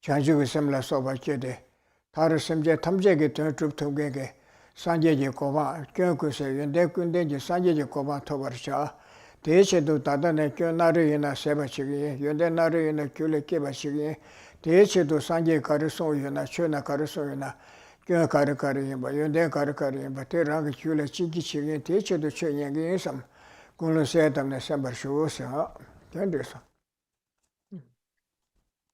자주고 섬라 소바케데 다르 섬제 탐제게 던트트게 산제지 고바 겨고세 연대군대지 산제지 고바 토버샤 대체도 다다네 겨나르이나 세바치기 연대나르이나 귤레케바시기 대체도 산제 가르소요나 쳬나 가르소요나 겨 가르가르이 뭐 연대 가르가르이 뭐 대라가 귤레 찌기치기 대체도 쳬냥게 섬 군로세담네 셈버쇼서 된데서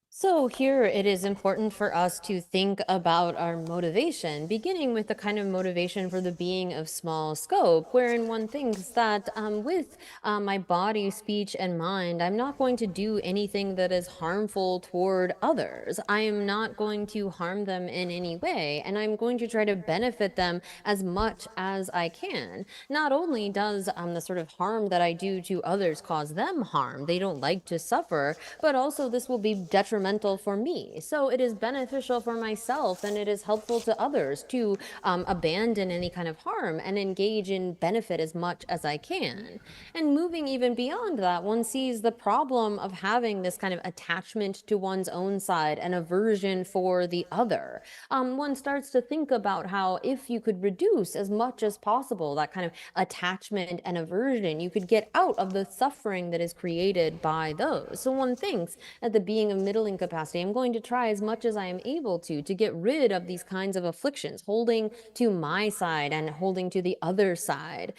So here it is important for us to think about our motivation, beginning with the kind of motivation for the being of small scope, wherein one thinks that with my body, speech, and mind, I'm not going to do anything that is harmful toward others. I am not going to harm them in any way, and I'm going to try to benefit them as much as I can. Not only does the sort of harm that I do to others cause them harm, they don't like to suffer, but also this will be detrimental for me. So it is beneficial for myself and it is helpful to others to abandon any kind of harm and engage in benefit as much as I can. And moving even beyond that, one sees the problem of having this kind of attachment to one's own side and aversion for the other. One starts to think about how if you could reduce as much as possible that kind of attachment and aversion, you could get out of the suffering that is created by those. So one thinks at the being of middling capacity, I'm going to try as much as I am able to get rid of these kinds of afflictions, holding to my side and holding to the other side.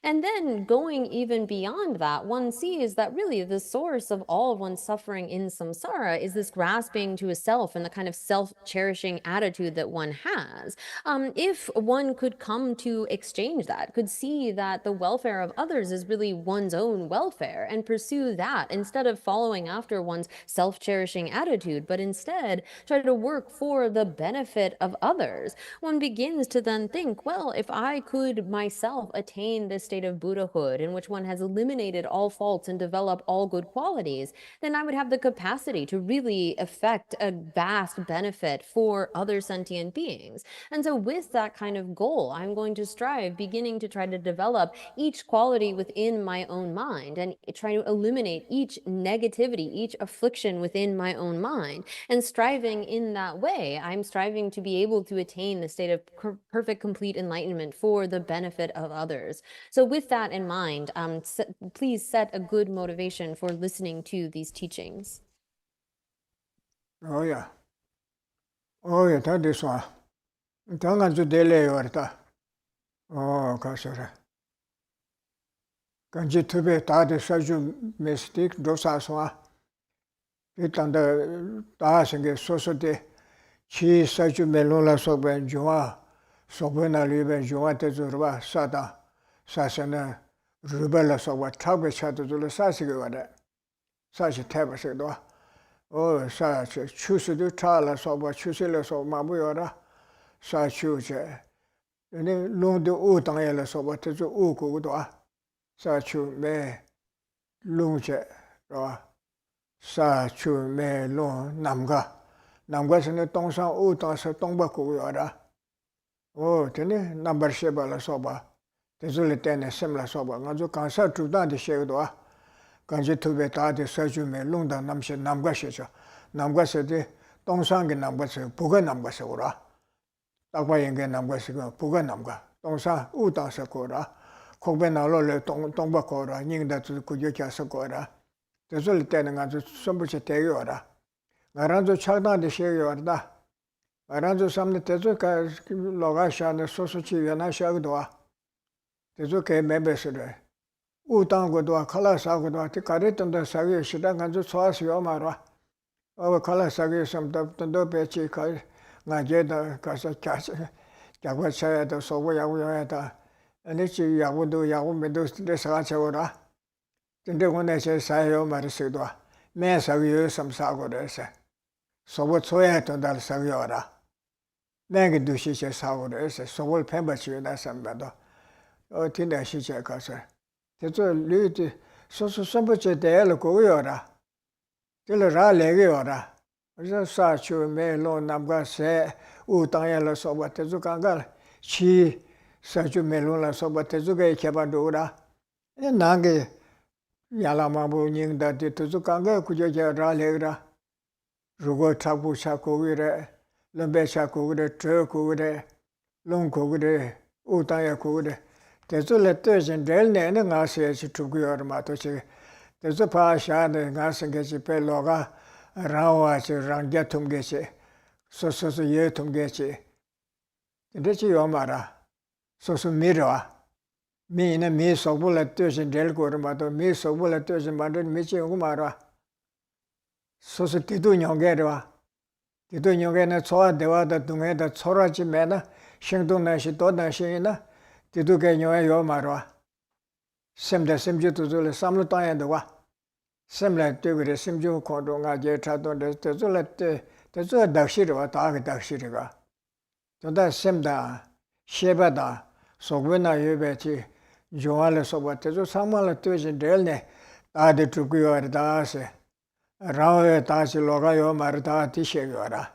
And then going even beyond that, one sees that really the source of all of one's suffering in samsara is this grasping to a self and the kind of self-cherishing attitude that one has. If one could come to exchange that, could see that the welfare of others is really one's own welfare and pursue that instead of following after one's self-cherishing attitude, but instead try to work for the benefit of others, one begins to then think, well, if I could myself attain this state of Buddhahood in which one has eliminated all faults and developed all good qualities, then I would have the capacity to really effect a vast benefit for other sentient beings. And so with that kind of goal, I'm going to strive, beginning to try to develop each quality within my own mind and try to eliminate each negativity, each affliction within my own mind. And striving in that way, I'm striving to be able to attain the state of perfect, complete enlightenment for the benefit of others. So with that in mind, please set a good motivation for listening to these teachings. Oh yeah, that is one. Tangan to delay or that. Oh, Kasara. Kanji to be taught the surgeon mistake, dosaswa. It under dancing society. Chi surgeon melula soben joa, sobena liben joa tezurva, sada. Sasana rubella so what Thabkhe Chatuzula Sasigada. Such a tabasado. Oh, such a choose to tala so what chusilla so mabuyora. Such choose. And then long the utangela so what is ukudoa. Such me lunche. Such me long namga. Namgas in the Tongsan Utansa Tongbaku. Oh, tene number shebala soba. Tezule tene semla soba ngazo kansa tudan de shegdo kanje tube ta de saju me lungda namshe namga shecha namga se de 동상게 남바서 부가 남바서 오라 딱바연게 남바서 부가 남가 동상 우다서 거라 거기 나로래 동바거라 닝다 그저께서 거라 저절 때는 아주 선부터 대요라 나란도 차단데 쉐요다 나란도 삼네 때저가 로가샤네 소소치 연하샤고도와 저저게 멤버스를 우당고도와 칼라사고도와 가르던다 사기 시당 간주 소아스요 말와 칼라사기 섬답던도 배치 갈 나제다 가서 야구차야도 소고야구야다 아니지 야구도 야구면도 스트레스가 근데 오늘제 사요 말했어도 매사기요 섬사고래서 소고 초야던달 사기요라 내게 두시제 사고래서 소고 펜버치나 삼바도 어딘데 시제 가서 대저 류지 소소 선부제 대를 고요라 들라 레게요라 그래서 사추 메로 남가세 우당야로 소바 대저 강갈 치 사추 메로라 소바 대저게 개발도라 나게 야라마부 닝다 대저 강가 구조제 라레라 루고 타부 샤고위레 럼베 샤고위레 트고위레 롱고위레 우당야 고위레 대졸레 뜻은 델네는 가서야지 두고요마도지 대조 파샤는 가서게지 벨로가 라와지 랑게 통게지 소소소 예 통게지 근데지 요마라 소소 미르와 미는 미소불레 뜻은 델고르마도 미소불레 뜻은 만든 미지 오마라 소소 기도 용게르와 기도 용게는 소아 대화다 동에다 초라지 매나 행동나시 도나시나 디두게 녀에 요 말와 셈데 셈주도들 삼로 땅에도와 셈레 되그레 셈주 코동아 제 차도데 저절레 저 닥시르와 다게 닥시르가 저다 셈다 셰바다 소그나 예베치 조알레 소바테 저 상말레 뜨진 델네 다데 투구요르다세 라오에 다시 로가요 마르다 티셰요라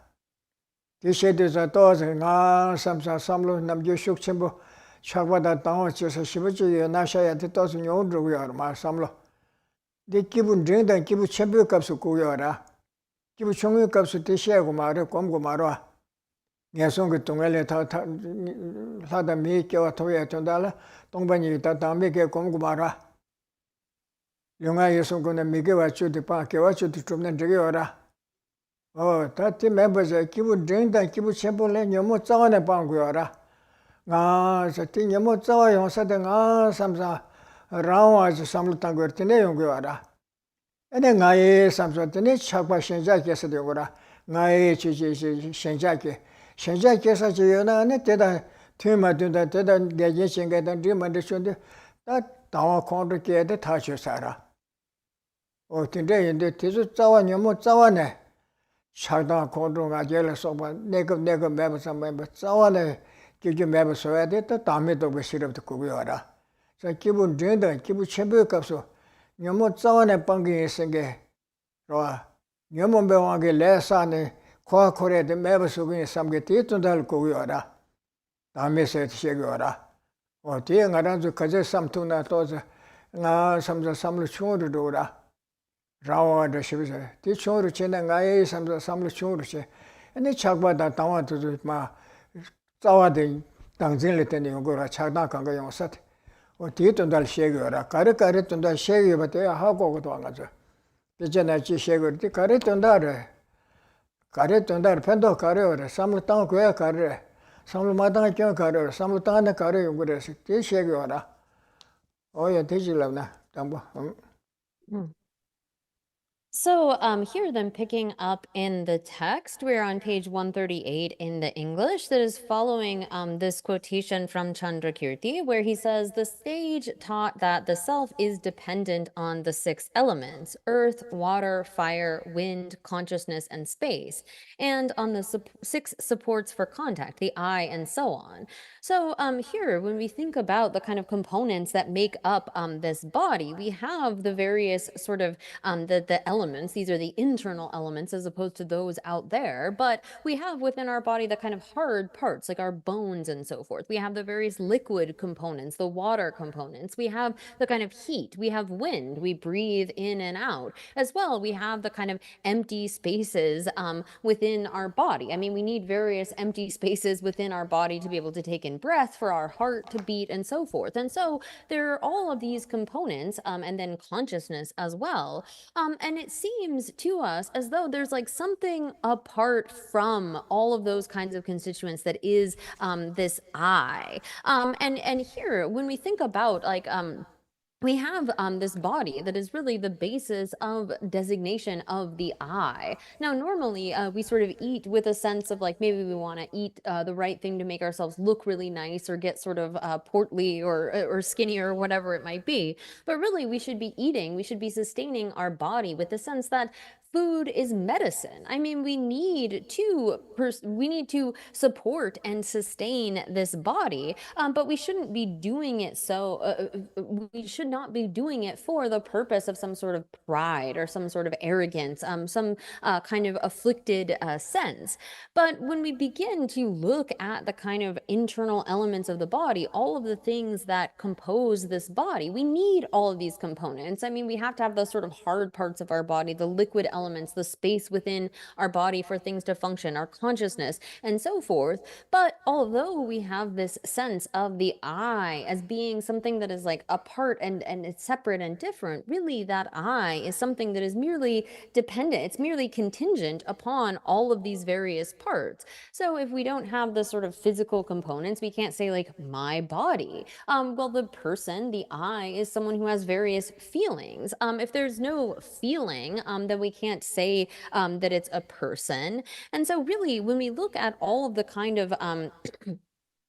티셰데서 또가 삼사 삼로 남주 숙침부 차바다 당어치서 시부지에 나샤야 뜻도스 용르고요 마 삼로 데 기분 쟁다 기부 챔비어 값을 고요라 기부 총유 값을 대시하고 말을 꼼고 말아 예송 그 동엘에 다다 미께와 토야 전달라 동반이 다 담에게 꼼고 말아 영아 예송 그는 미께와 주디 빠께와 주디 좀는 저기요라 다티 멤버즈 기부 쟁다 기부 챔볼레 너무 짜원에 방고요라 저 띵여모 짜와 용사데 삼사 라와지 삼루탄 거르티네 용고와라 에네 나에 삼사테네 차과 신자께서 되고라 나에 지지 신자께 신자께서 지요나네 때다 퇴마된다 때다 내게 신게다 뒤만데 쇼데 다 다와 콘르께데 타셔사라 근데 인데 티즈 짜와 녀모 짜와네 차다 콘르가 제라서바 내가 매버서 매버 짜와네 기기 매버 써야 돼또 다음에도 그 시럽도 고요하라 자 기분 된다 기분 챔비어 값서 녀모 짜와네 방기에 생게 로 녀모 배워하게 레사네 코아코레데 매버 속에 삼게 뒤ton달 고요하라 다음에서 시고하라 뒤에 가라서 가제 삼투나 또서 나 삼자 삼로 충으로 도라 라와도 시비서 뒤 충으로 지나 나의 삼자 삼로 충으로 지 근데 착바다 당와도 마 짜와데 당진을 때는 요거라 차다 간가 용사트 뒤ton달 시고라 가르가르 ton달 시고버때 하고 거도 와가지고 이제나 지 시고르디 가르 ton달에 가르 ton달 펜도 가르어라 삼로 땅 고야 가르 삼로 마땅 겨 가르 삼로 땅에 가르 요거래서 뒤 시고라 예 되질라나 담보 So here then picking up in the text, we're on page 138 in the English that is following this quotation from Chandrakirti, where he says, the sage taught that the self is dependent on the 6 elements, earth, water, fire, wind, consciousness, and space, and on the 6 supports for contact, the eye, and so on. So here, when we think about the kind of components that make up this body, we have the various sort of the elements elements. These are the internal elements as opposed to those out there. But we have within our body the kind of hard parts, like our bones and so forth. We have the various liquid components, the water components. We have the kind of heat. We have wind. We breathe in and out. As well, we have the kind of empty spaces within our body. I mean, we need various empty spaces within our body to be able to take in breath, for our heart to beat, and so forth. And so there are all of these components, and then consciousness as well. And it seems to us as though there's like something apart from all of those kinds of constituents that is this I. And here, when we think about like we have this body that is really the basis of designation of the I. Now, normally we sort of eat with a sense of like maybe we want to eat the right thing to make ourselves look really nice or get sort of portly or skinny or whatever it might be. But really, we should be eating, we should be sustaining our body with the sense that food is medicine. I mean, we need to support and sustain this body, but we shouldn't be doing it we should not be doing it for the purpose of some sort of pride or some sort of arrogance, some kind of afflicted sense. But when we begin to look at the kind of internal elements of the body, all of the things that compose this body, we need all of these components. I mean, we have to have the sort of hard parts of our body, the liquid elements, the space within our body for things to function, our consciousness, and so forth. But although we have this sense of the I as being something that is like apart and it's separate and different, really that I is something that is merely dependent. It's merely contingent upon all of these various parts. So if we don't have the sort of physical components, we can't say like my body. Well, the person, the I, is someone who has various feelings. If there's no feeling, then we can't say that it's a person. And so really, when we look at all of the kind of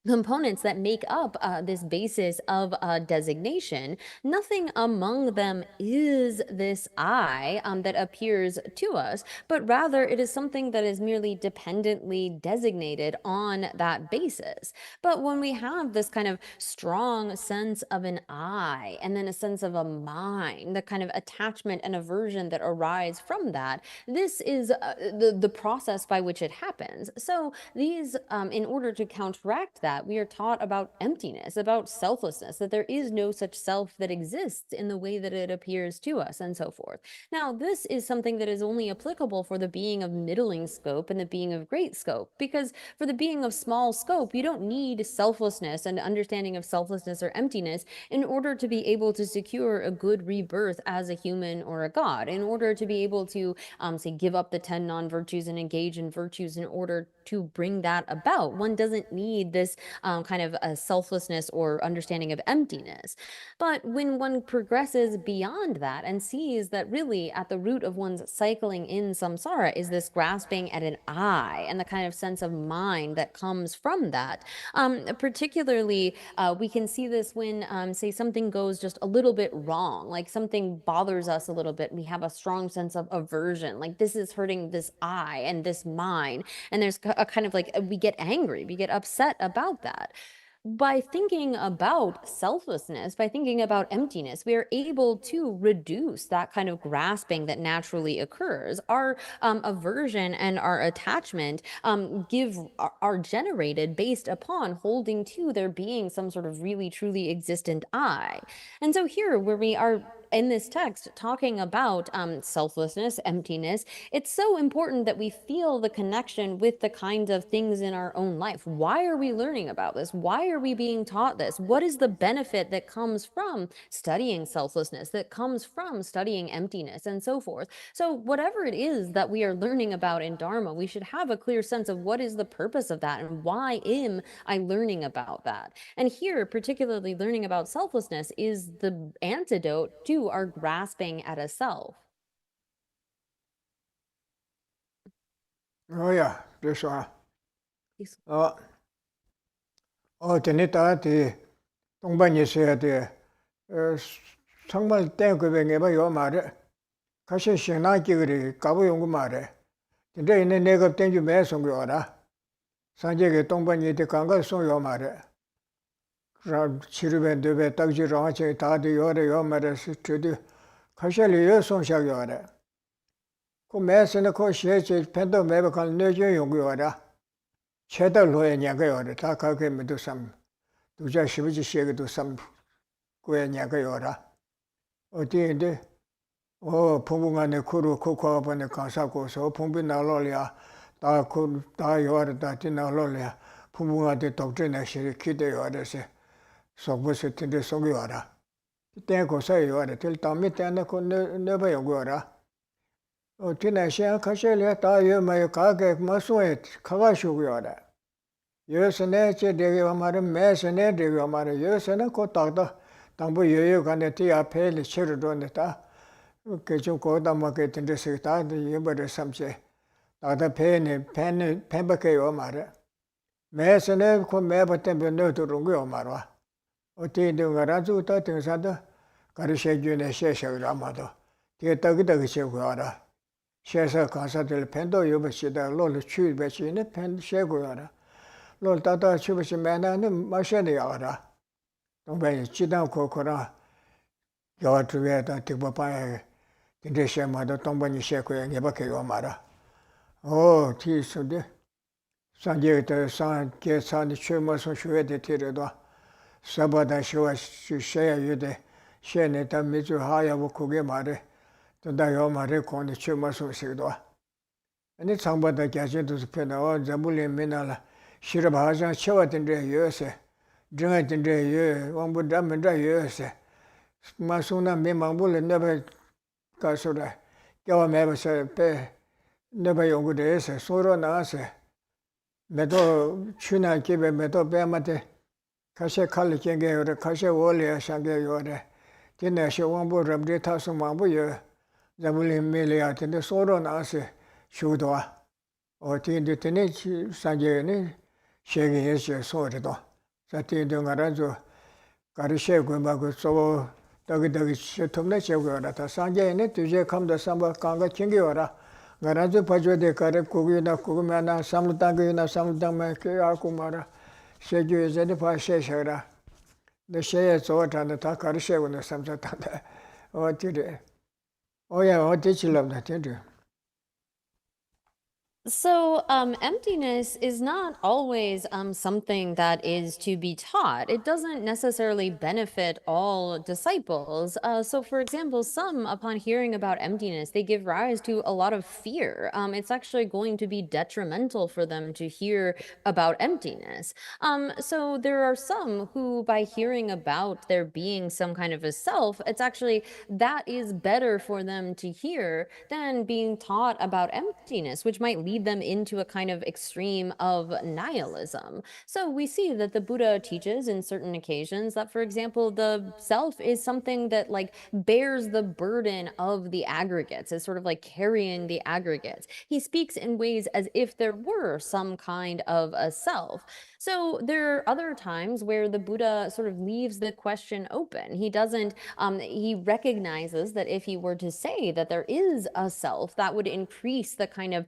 components that make up this basis of designation, nothing among them is this I that appears to us, but rather it is something that is merely dependently designated on that basis. But when we have this kind of strong sense of an I and then a sense of a mind, the kind of attachment and aversion that arise from that, this is the process by which it happens. So these, in order to counteract that, we are taught about emptiness, about selflessness, that there is no such self that exists in the way that it appears to us, and so forth. Now, this is something that is only applicable for the being of middling scope and the being of great scope, because for the being of small scope, you don't need selflessness and understanding of selflessness or emptiness in order to be able to secure a good rebirth as a human or a god, in order to be able to, say, give up the 10 non-virtues and engage in virtues in order to bring that about. One doesn't need this kind of a selflessness or understanding of emptiness. But when one progresses beyond that and sees that really at the root of one's cycling in samsara is this grasping at an I and the kind of sense of mind that comes from that, particularly we can see this when, say, something goes just a little bit wrong, like something bothers us a little bit. We have a strong sense of aversion, like this is hurting this I and this mind. And there's a kind of like, we get angry, we get upset about that. By thinking about selflessness, by thinking about emptiness, we are able to reduce that kind of grasping that naturally occurs. Our aversion and our attachment are generated based upon holding to there being some sort of really truly existent I. And so here, where we are in this text talking about selflessness, emptiness, it's so important that we feel the connection with the kinds of things in our own life. Why are we learning about this? Why are we being taught this? What is the benefit that comes from studying selflessness, that comes from studying emptiness, and so forth? So whatever it is that we are learning about in Dharma, we should have a clear sense of what is the purpose of that and why am I learning about that? And here, particularly learning about selflessness is the antidote to are grasping at a self. Oh yeah, this one. Please. 저녁에 동반이셔야 돼. 정말 땡그뱅에 봐요 말에. 가시 신나게 그래. 가보 연구 말에. 근데 이제 내가 땡주 매송 거라. 산재게 동반이한테 강가 송요 말에. 그럼 치료ben 되베 딱지로 하체 다들 요래 요 말에 저도 가시를 요 송샤요 말에. 매스는 그 시에지 팬도 매백한 내주 용구여라. 최다 로에 냐가여라. 다 가게 메도 삼. 두자 시비지 시에도 삼. 고에 냐가여라. 어디인데 봉bun간에 쿠루 코코아번에 가사고서 봉비 나로리아 다 요아르 다 디나로리아 봉bun간에 독전에 시리 기대요아르세 속부스 텐데 속요아라. 땡고서 요아르 될 담미 때는 그 네바 요고아라. 디나시아 카셀레 다 요마요 가게 마소에 가가쇼고아라. 요스네 제데게 말은 매스네 데게 말은 요스네 고 딱다 당부 여여간에 뒤 앞에 치르도는다. 그좀 고다마게 된데서 다 예버를 삼세 나다 팬밖에요 말아 매스네 그 매버 때문에 너도록 거 말아 어떻게 된거라도 더 등산도 가르쳐주네 셰셔를 아마도 뒤에 떡이떡이 세고 알아 셰서 가사들 팬도 여버시다 롤을 취배시네 팬 세고 알아 롤 따다 취배시 매나는 마셔야 알아 동반이 지당 코코라 여주에다 득바파에 인데시마도 동반이 셰고에 예박해요 말아 티스데 산제의 산계산이 최모선 쇼에데 티르도 사바다 쇼와 슈셰야 유데 셰네다 미주 하야고 그게 말에 돈다요 말에 고니 최모선 시도 아니 상바다 가제도 스페나와 자불레 메나라 시르바자 쳬와든데 요세 정아든데 요 왕부담은다 요세 마소나 메망불레 네베 가서라 겨와 매버서 빼 네베 요구데서 소로 나세 매도 추나 기베 매도 배마데 가세 칼리 겐게요레 가세 월레 샹게요레 디네시 왕부 람데 타서 망부여 자불리 메리아데 소로 나세 슈도아 어티인데 테네 산제네 셰게예시 소르도 자티동아라조 가르셰고 마고 소 떡이떡이 셔톱네 셔고라 다 산제네 두제 감다 삼바 강가 챙겨와라 가라조 파조데 가레 고기나 고기면나 삼루땅기나 삼루땅메 깨알고 마라 셰교제네 파셰셔라 내 셰에 저한테 다 가르쳐고는 삼자탄데 어디래 어디 질럽다 텐데 So, emptiness is not always something that is to be taught. It doesn't necessarily benefit all disciples. So, for example, some, upon hearing about emptiness, they give rise to a lot of fear. It's actually going to be detrimental for them to hear about emptiness. So, there are some who, by hearing about there being some kind of a self, it's actually that is better for them to hear than being taught about emptiness, which might lead them into a kind of extreme of nihilism. So we see that the Buddha teaches in certain occasions that, for example, the self is something that like bears the burden of the aggregates, is sort of like carrying the aggregates. He speaks in ways as if there were some kind of a self. So there are other times where the Buddha sort of leaves the question open. He doesn't, he recognizes that if he were to say that there is a self, that would increase the kind of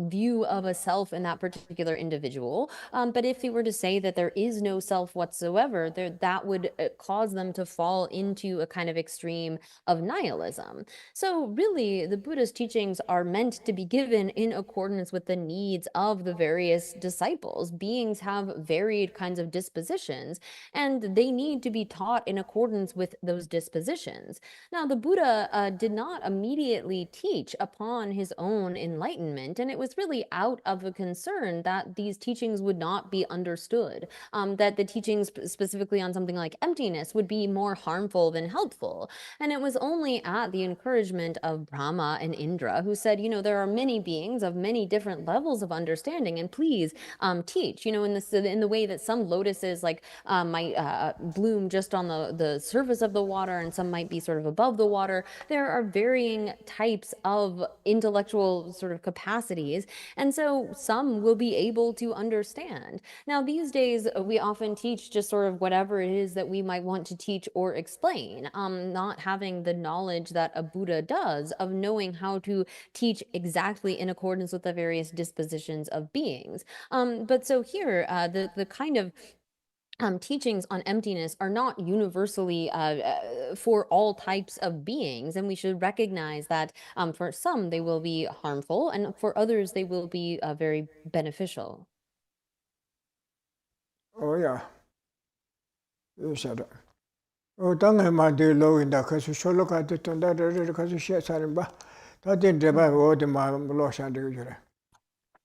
view of a self in that particular individual. But if he were to say that there is no self whatsoever, that would cause them to fall into a kind of extreme of nihilism. So really, the Buddha's teachings are meant to be given in accordance with the needs of the various disciples. Beings have varied kinds of dispositions, and they need to be taught in accordance with those dispositions. Now, the Buddha did not immediately teach upon his own enlightenment, and it was really out of a concern that these teachings would not be understood, that the teachings specifically on something like emptiness would be more harmful than helpful. And it was only at the encouragement of Brahma and Indra, who said, there are many beings of many different levels of understanding, and please teach, in the way that some lotuses might bloom just on the surface of the water, and some might be sort of above the water. There are varying types of intellectual sort of capacities, and so some will be able to understand. Now, these days, we often teach just sort of whatever it is that we might want to teach or explain, not having the knowledge that a Buddha does of knowing how to teach exactly in accordance with the various dispositions of beings. But so here, the kind of teachings on emptiness are not universally for all types of beings, and we should recognize that for some they will be harmful, and for others they will be very beneficial. Oh yeah. You said it. Oh, 당해마 들로인다. 그래서 솔로까지 돈다를 가서 시사는 봐. 다들 제발 어디 마음 로šan되고 그래.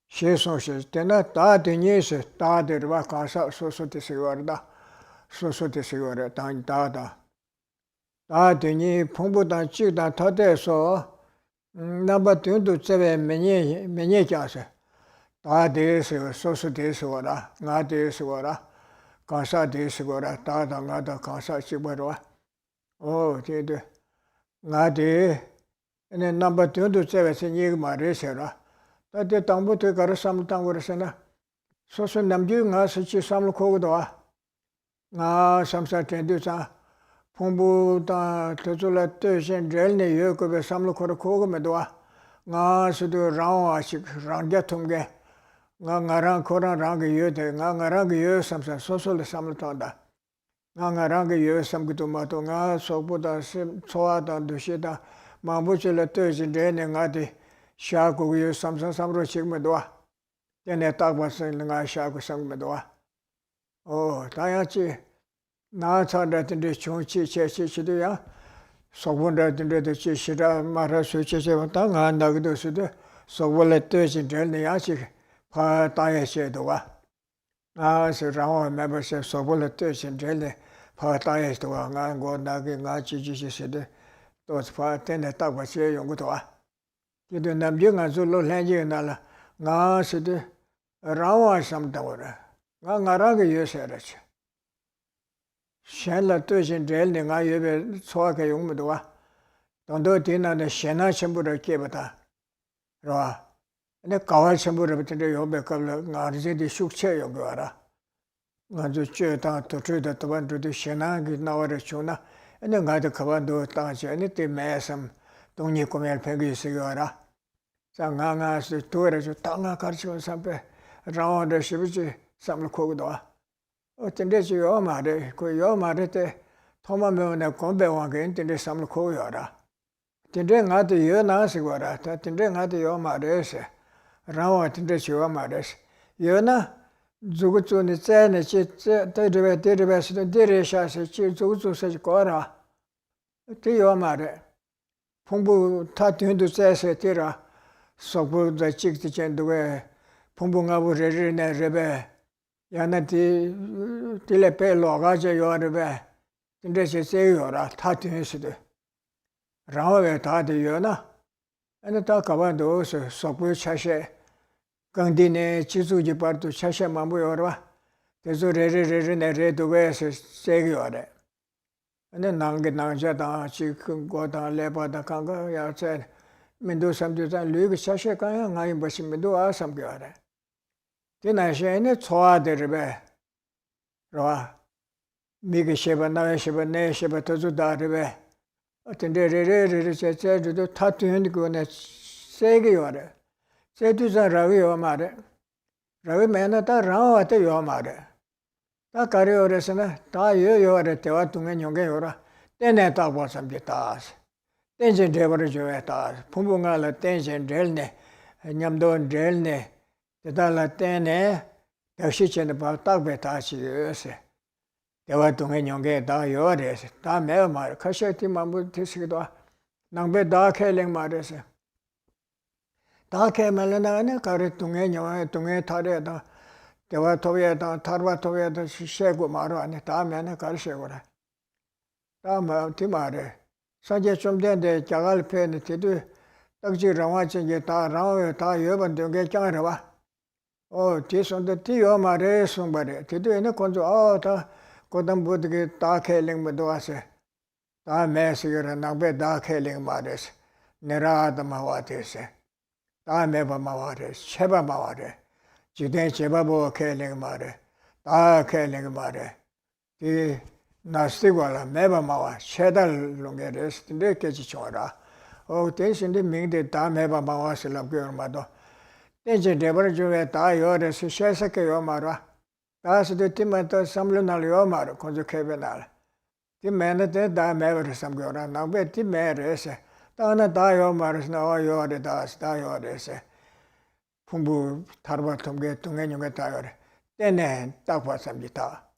시선시 때나 다 되니스 다들 와 가서 소소되시거다. 소소되시거라. 다다. 다 되니 풍부다 찌다 다돼서 나바 돈도 제베 매니 자서. 다 돼서 소소되시거라. 나 되시거라. 가사 되시거라. 다다 나다 가사 시버라. 제도 나데 ene number 2 7 se ni ma re se ra ta de tang bu te gar sam tang wo se na so so nam ju nga se chi sam ko go do nga sam sa ten du sa phong bu ta te zo la te shen rel ne ye ko be sam ko go me do nga su du rang a shi rang ja thum ge nga rang ko rang ge ye de nga rang ge ye sam sa so so le sam ta da nga rang ge ye sam gu to ma to nga so bu da sim so da du shi da 마부실에 떠진데 내가디 샤고요 삼삼삼로 찍면도 얘네 딱 봤을 내가 샤고 상면도 다야지 나 찾았는데 정치 제시도야 소분들한테도 제시라 말할 수 있어서 당한 나기도 수도 소불에 떠진데 내야지 파 다야시도 나서 멤버십 소불에 떠진데 파 다야시도 나고 나게 나 지지시도 또 파텐에 딱 봐서 연구도 이도 남정아 줄로 렌지나라 나스도 라와 삼다고라 나라게 예세라치 샬라 뜻인 될 내가 예배 소화가 용무도 돈도 되나네 셴나 전부를 깨보다 라 근데 가와 전부를 붙는데 요배 걸로 나르제디 숙체 연구 알아 아주 쩨다 또 쩨다 또 반도도 셴나기 나와라 주나 ene ngada kawando tachi ene te mesam tongni komel pegi sigara sa nga su tore ju tanga karcho sampe raonde shibuji samlo kogudo o tende ju yo mare ko yo mare te thoma me ne kombe wange tende samlo koyara tende ngada yo na sigara ta tende ngada yo mare se raon tende ju yo mare yo na zugutu ni tsene chi te se de sha se chi zugutu se kora te yo mare 풍부 타 diendu se tira sobu da chik ti chen duwe 풍부 ngabu re ne rebe yana ti le pe lo ga je yo rebe tinde se yo ra ta ti se de ra we ta de yo na ane ta ka ba do so sobu cha she 강디네 지수지 바도 샤샤만 보여라 대소 레레레레 네레 도베스 세기요래 근데 나게 나자다 지금 거다 레바다 강가 야체 민도 삼주자 류가 샤샤가야 나이 버심도 아 삼겨래 디나셰네 초아데르베 라 미게 셰바 나에 셰바 네 셰바 tozu다르베 어떤데 레레레레 제제도 타투현디 거네 세기요래 세두자 라위 요 말에 라위 매나 다 라와테 요 말에 다 가려어서나 다 요요래 대화 동에 용게 요라 때내 다 보삼게 다 텐션 데버려 줘야 다 풍부가라 텐션 델네 냠도 델네 대달라 때내 역시 전에 딱 배다시여서 대화 동에 용게 다 요래 다 매어 말 카셔티만 뭐 되시기도 낭배 다 켈랭 말에서 Thabkhe melana kare tunge nyawa tunge thare da dewa thoye da tharwa thoye da she go maro ane ta mena kar she go ra ta ma ti mare saje chomden de jagal phe ne ti du takji rawa chen ye ta rawa ta ye ban de ge chang ra ba o ti son de ti yo mare sung bare ti du ne kon jo ta kodam bud ge Thabkhe ling ma do ase ta me se ra na be Thabkhe ling mare ne ra da ma wa te se 다 매바 마와레 쉐바 마와레 지대 제바보 켈링 마레 다 켈링 마레 이 나스티고라 매바 마와 쉐달 롱게레스 데 깨지 줘라 어 대신데 명데 다 매바 마와슬라 그어마도 대제 데버저 다 요레스 쉐세케 요 마라 다시 되면 삼륜날 요마로 건조케베날. 디메네 다 매버 삼거라 나베 디메레세. 다나 다요 마르스나 요레 다스 다요레세. 풍부 다르바통게 동행용에 다요레. 때네 딱 봤습니다.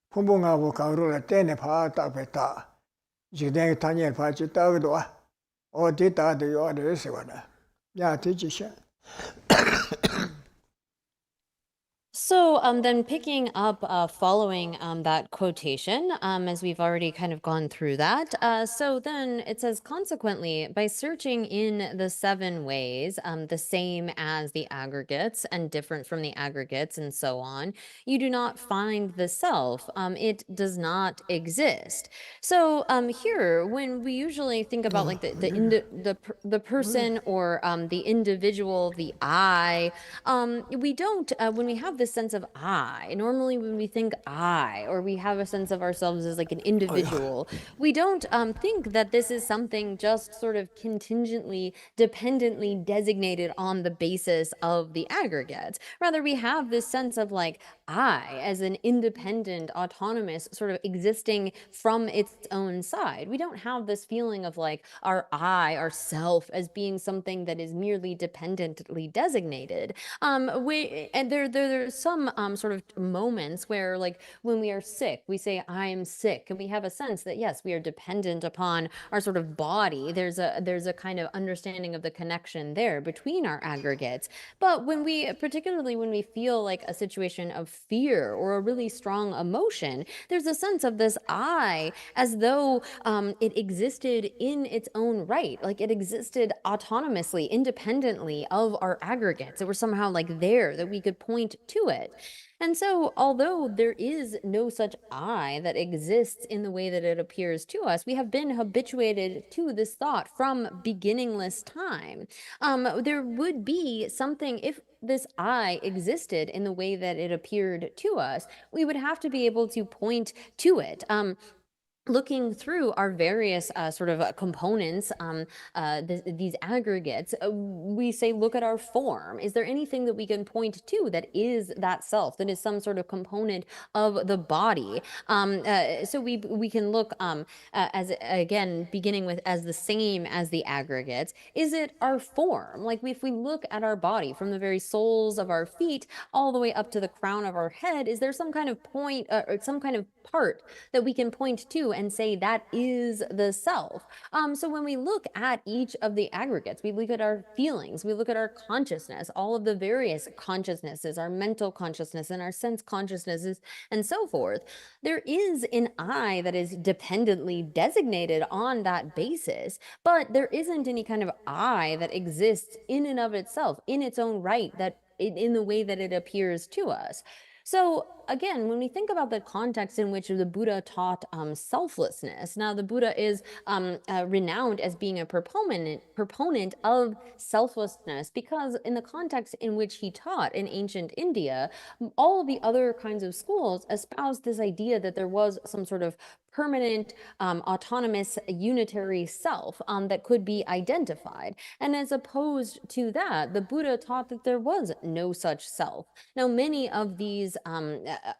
풍부하고 가루를 때네 봐 딱베다. 지대 타니에 봐지 딱도 어디 다도 요레세거나. 야 뒤지셔. So then picking up, following that quotation, as we've already kind of gone through that. So then it says, consequently, by searching in the 7 ways, the same as the aggregates and different from the aggregates and so on, you do not find the self. It does not exist. So here, when we usually think about like the person or the individual, the I, we don't, when we have this sense of I, normally when we think I, or we have a sense of ourselves as like an individual, we don't think that this is something just sort of contingently, dependently designated on the basis of the aggregates. Rather, we have this sense of like I as an independent, autonomous, sort of existing from its own side. We don't have this feeling of like our I, our self, as being something that is merely dependently designated. And there's some sort of moments where, like, when we are sick, we say, I am sick. And we have a sense that, yes, we are dependent upon our sort of body. There's a kind of understanding of the connection there between our aggregates. But particularly when we feel like a situation of fear or a really strong emotion, there's a sense of this I as though it existed in its own right, like it existed autonomously, independently of our aggregates. It was somehow like there, that we could point to it. And so, although there is no such I that exists in the way that it appears to us, we have been habituated to this thought from beginningless time. There would be something, if this I existed in the way that it appeared to us, we would have to be able to point to it. Looking through our various sort of components, these aggregates, we say, look at our form. Is there anything that we can point to that is that self, that is some sort of component of the body? So we can look as, again, beginning with as the same as the aggregates. Is it our form? Like if we look at our body from the very soles of our feet all the way up to the crown of our head, is there some kind of point or some kind of part that we can point to and say that is the self? So when we look at each of the aggregates, we look at our feelings, we look at our consciousness, all of the various consciousnesses, our mental consciousness and our sense consciousnesses and so forth, there is an I that is dependently designated on that basis, but there isn't any kind of I that exists in and of itself, in its own right, that in the way that it appears to us. So again, when we think about the context in which the Buddha taught selflessness, now the Buddha is renowned as being a proponent of selflessness, because in the context in which he taught in ancient India, all the other kinds of schools espoused this idea that there was some sort of permanent, autonomous, unitary self that could be identified. And as opposed to that, the Buddha taught that there was no such self. Now, many of these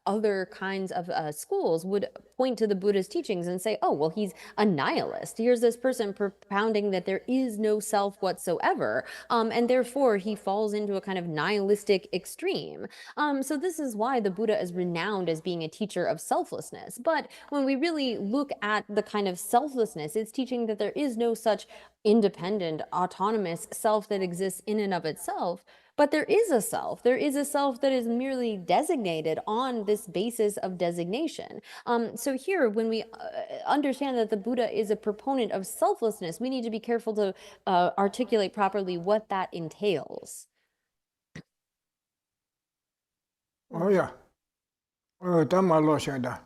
other kinds of schools would point to the Buddha's teachings and say, oh, well, he's a nihilist. Here's this person propounding that there is no self whatsoever, and therefore he falls into a kind of nihilistic extreme. So this is why the Buddha is renowned as being a teacher of selflessness. But when we really look at the kind of selflessness, it's teaching that there is no such independent, autonomous self that exists in and of itself. But there is a self. There is a self that is merely designated on this basis of designation. So here, when we understand that the Buddha is a proponent of selflessness, we need to be careful to articulate properly what that entails. Oh yeah. Oh, tamma lo shenda.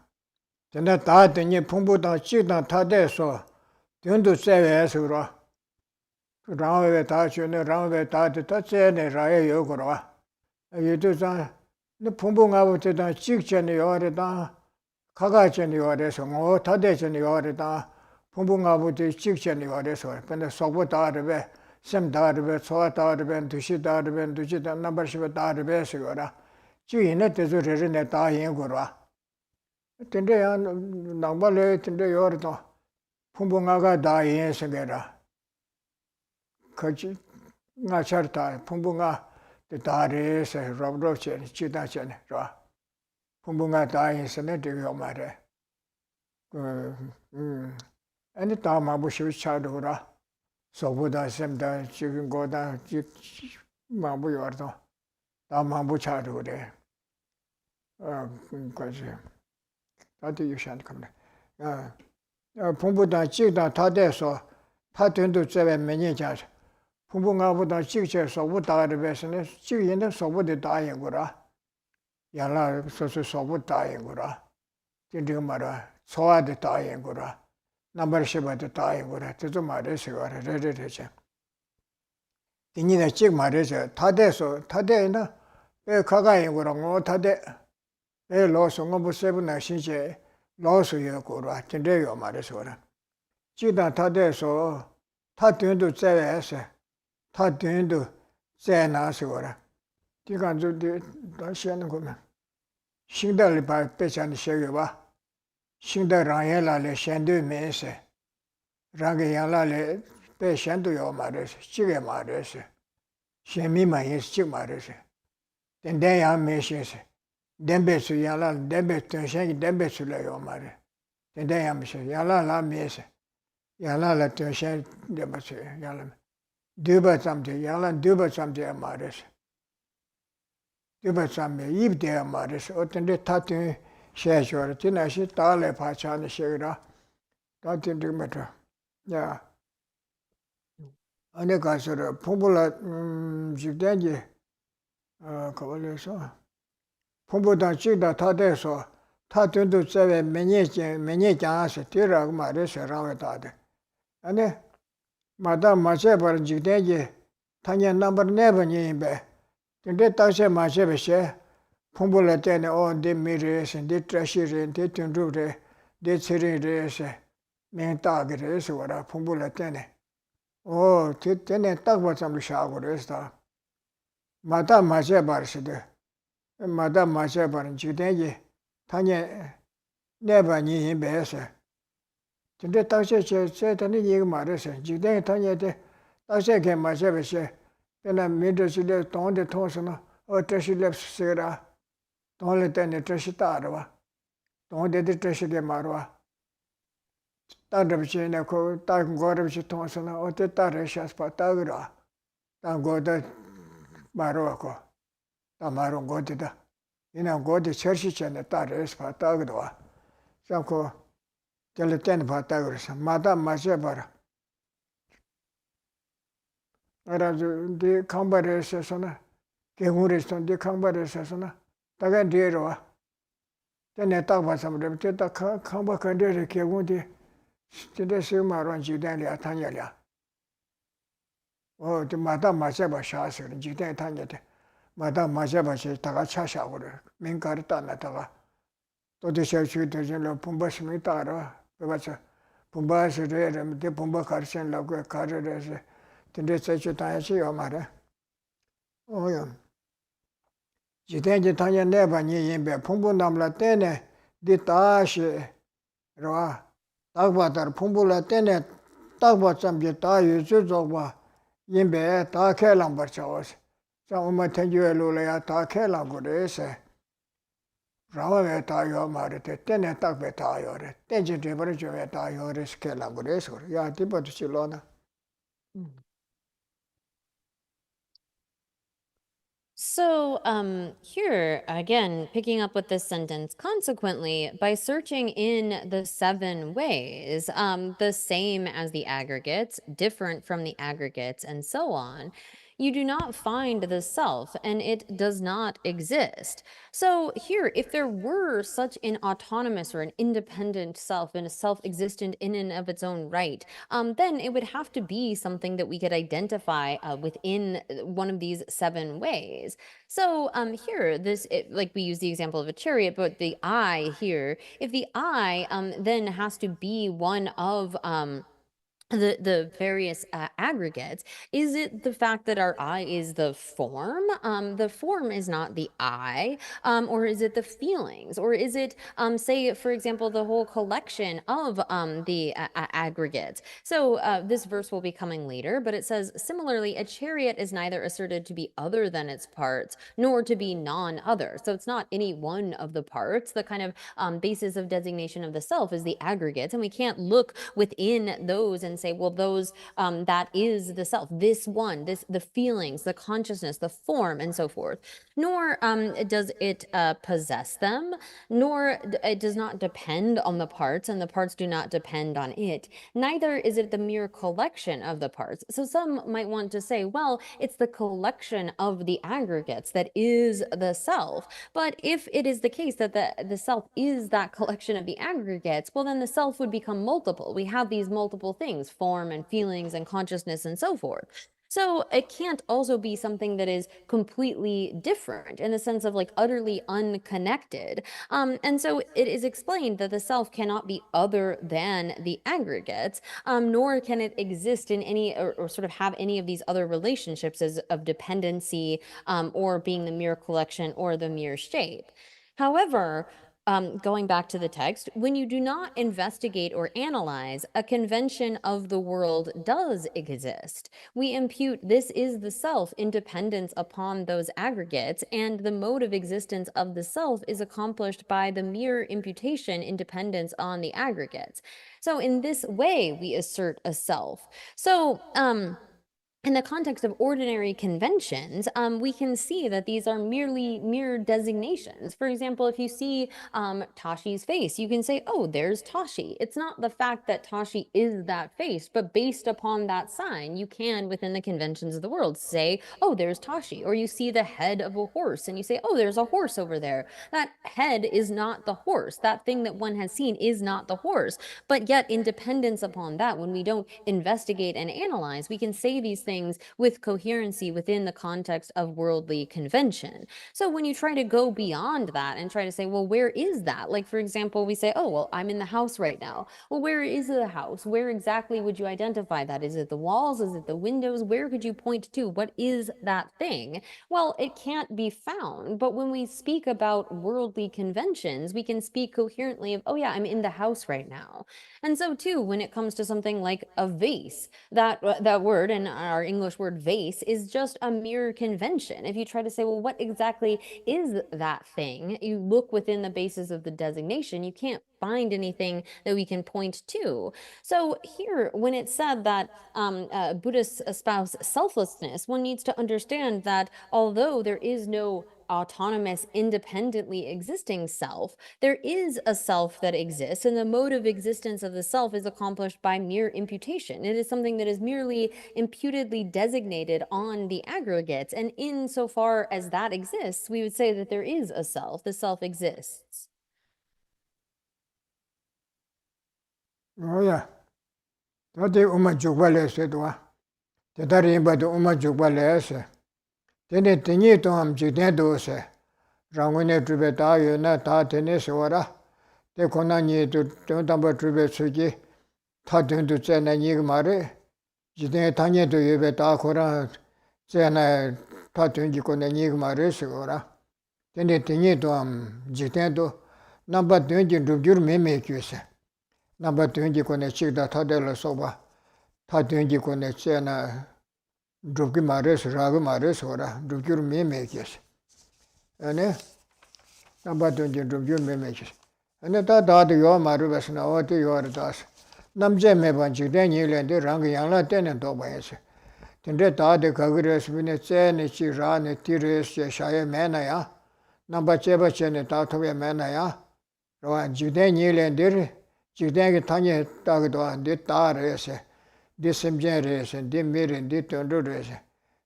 Tena ta tenye phumbu da chi da ta de so. Tyundu sewe sura. Rāngwē tā chūne, rāngwē tā tī tā tsē nē rāyé yō korwa. Yō tū sā, nē phūmbū ngā bū tī tā chīk chēni yō rī tā, kākā chēni yō rī sō, ngō tā tē chēni yō rī tā, phūmbū ngā bū tī chīk chēni yō rī sō, pēnē sōkbū tā rī bē, sēm tā rī bē, tsōwa tā rī bē, dūshī tā rī bē, dūshī tā nāmbar shī bē tā rī bē sī yō rā. 지인의 대조를 다 연구라. 근데 남발에 근데 요르도 풍부가가 다 연생해라. 거기 나차르다 풍부가 다리에서 로브로체 지다잖아. 라. 풍부가 다 연생에 되게 말해. 아니 다 마부시 차도라. 소보다 셈다 지금 거다 마부 요르도 다 마부 차도래. 그거지. 다들 유시한 겁니다. 풍부다 찍다 다 돼서 파트도 제외 매년 자서 풍부가보다 찍셔서 우다를 배서는 찍이는 소보다 다행거라. 야라 소소 소보 다행거라. 진짜 말아 소아도 다행거라. 남발 쉐바도 다행거라. 저도 말해서 그래서 이니는 찍 말해서 다 돼서 다 되나 왜 가가인 거라고 다 돼. 에 로스 뭐 세븐나 신체 로스여 거라 진짜요 말해서 그래. 지다 다 돼서 다 된도 제외해서 다 된도 제나서 그래. 네가 저기 다시 하는 거면 신달이 봐 빼자는 시여 봐. 신달랑에라래 셴도 메세. 랑게야라래 빼셴도요 말해서 지게 말해서 셴미만 있지 말해서 된대야 메시에서 덴베스 야라 덴베스 tensheng 덴베스 레요 말해. 된대야 메시 야라라 메세. 야라라 tensheng 덴베스 야라. 두바 잠제 야라 두바 잠제 말해서. 두바 잠에 입대 말해서 어떤데 타트 셰셔 지나시 달에 파차는 시라. 다트 드메터. 야. 안에 가서 풍불라 집단지 그걸에서 풍부다 찍다 다 돼서 다 된도 제외 매년 장아서 뛰라고 말해서 라와다데. 아니 마다 마셔 버린 집단지 타년 넘버 4번이be. 근데 다시 마셔 버셔 풍불라 때는 온데 미르스 데 트래시르 데 튼루레 데 체리레스 멘타그레스 와라 풍불라 때는 때는 딱 봐서 샤고 그랬다. 마다 마셔 버시데. 마다 마셔 버린 지대지 타년 4번이 배서. 근데 다시 제대로 얘기 말해서 지대 타년에 다시 개 마셔 버셔. 내가 미드실에 돈데 통서나 어떠실래 쓰라. 돈을 때는 뜻이 따라와. 돈데 뜻이게 말와. 따르비시네 그 다른 거르비시 통서나 어때 따르셔서 따그라. 딴 거다 말하고 다 말은 거기다. 이나 거기 철시전에 따르셔서 따그도와. 자고 될 때는 봤다 그래서 마다 마셔봐라. 알아서 네 강바레서서나 개구리서 네 강바레서서나 다가 뒤로와. 전에 딱 봐서 그래. 딱 강바 건데를 개구리 진짜 세마로 지단이야 타냐야. 저 마다 마셔봐 샤서 지단 타냐데. 마다 마셔봐 다가 차샤고 그래. 민가를 따나다가 도대체 주들로 분바심이 따라. 그래서 분바스를 데 분바 가르쳐라고 가르쳐서 근데 세주 다야지요 말해. 지단지 타냐 4번이 임배 풍부남라 때네 디다시 로 딱바다 풍부라 때네 딱바점지 다 유주족과 임배 다 개랑 버쳐서 자 엄마 tenjuelul야 다 개랑 그래서 라마에 다요 말에 때네 딱배 다요래 땡지 되버려 줘야 다요래 스케랑 그래서 야 디버도 실로나. So, here again, picking up with this sentence, consequently, by searching in the 7 ways, the same as the aggregates, different from the aggregates, and so on, you do not find the self, and it does not exist. So, here, if there were such an autonomous or an independent self and a self existent in and of its own right, then it would have to be something that we could identify within one of these 7 ways. So here, like we use the example of a chariot, but the I here, if the I then has to be one of the various aggregates. Is it the fact that our I is the form? The form is not the I, or is it the feelings? Or is it, say, for example, the whole collection of the aggregates? So this verse will be coming later, but it says, similarly, a chariot is neither asserted to be other than its parts, nor to be non-other. So it's not any one of the parts. The kind of basis of designation of the self is the aggregates, and we can't look within those and say, well, those that is the self, this one, the feelings, the consciousness, the form, and so forth. Nor does it possess them, nor it does not depend on the parts, and the parts do not depend on it. Neither is it the mere collection of the parts. So some might want to say, well, it's the collection of the aggregates that is the self. But if it is the case that the self is that collection of the aggregates, well, then the self would become multiple. We have these multiple things, form and feelings and consciousness and so forth. So it can't also be something that is completely different in the sense of like utterly unconnected. And so it is explained that the self cannot be other than the aggregates, nor can it exist in any or sort of have any of these other relationships as of dependency, or being the mere collection or the mere shape. However, going back to the text, when you do not investigate or analyze, a convention of the world does exist. We impute this is the self in dependence upon those aggregates, and the mode of existence of the self is accomplished by the mere imputation in dependence on the aggregates. So in this way, we assert a self. So, in the context of ordinary conventions, we can see that these are merely mere designations. For example, if you see Tashi's face, you can say, oh, there's Tashi. It's not the fact that Tashi is that face, but based upon that sign, you can, within the conventions of the world, say, oh, there's Tashi. Or you see the head of a horse, and you say, oh, there's a horse over there. That head is not the horse. That thing that one has seen is not the horse. But yet, in dependence upon that, when we don't investigate and analyze, we can say these things with coherency within the context of worldly convention. So when you try to go beyond that and try to say, well, where is that? Like, for example, we say, oh, well, I'm in the house right now. Well, where is the house? Where exactly would you identify that? Is it the walls? Is it the windows? Where could you point to? What is that thing? Well, it can't be found. But when we speak about worldly conventions, we can speak coherently of, oh yeah, I'm in the house right now. And so too, when it comes to something like a vase, that word, and our English word vase, is just a mere convention. If you try to say, well, what exactly is that thing? You look within the basis of the designation, you can't find anything that we can point to. So here, when it's said that Buddhists espouse selflessness, one needs to understand that although there is no autonomous, independently existing self, there is a self that exists, and the mode of existence of the self is accomplished by mere imputation. It is something that is merely imputedly designated on the aggregates, and insofar as that exists, we would say that there is a self. The self exists. Oh yeah. Tadi uma jugbale se doa. Tadari badu uma jugbale se. Tene tingi to am jiden do se. Rangone trube ta yo na ta tene se wara. Te kona ni to tamba trube suji. Ta tundu tse na ni mare. Jiden tanye to yobe ta kora tse na ta tunji kona ni mare se wara. Tene tingi to am jiden do. Namba tunji rubjur me kyu se. Namba tunji kone chikda tadela soba. Ta tunji kone tse na drupki mares, raga mares ora, drupkyur me mekes. Ane, namba tunji drupkyur me mekes. Ane ta dada yo maru basna, oti yo ardas. Namje me banchi den yilende rang yangla tenen toba yese. Tende dada kagres bine tse ne chi ra ne tires che shaye mena ya. Namba cheba che ne ta tobe mena ya. Rawa jiden yilende jiden ki tanya tagdwa de ta rese. Di simjen rese, di mirin, di tundu rese,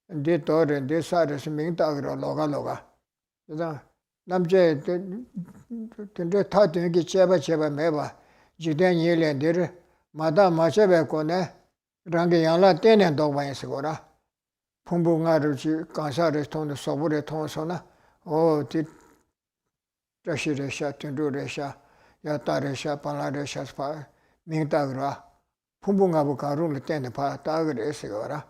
di torin, di saris, ming tagro, loga. Namche, tundu ta tungi cheba meba, jiden yilen dir, mada machebe kone, rangi yangla tenen dogba yisigora. Pumbu nga ruchi, kansa res tondu, sobu re tonsona, o di rashi resha, tundu resha, yata resha, pala resha, ming tagro, 풍부하고 가루를 때는 봐 따그래서 거라.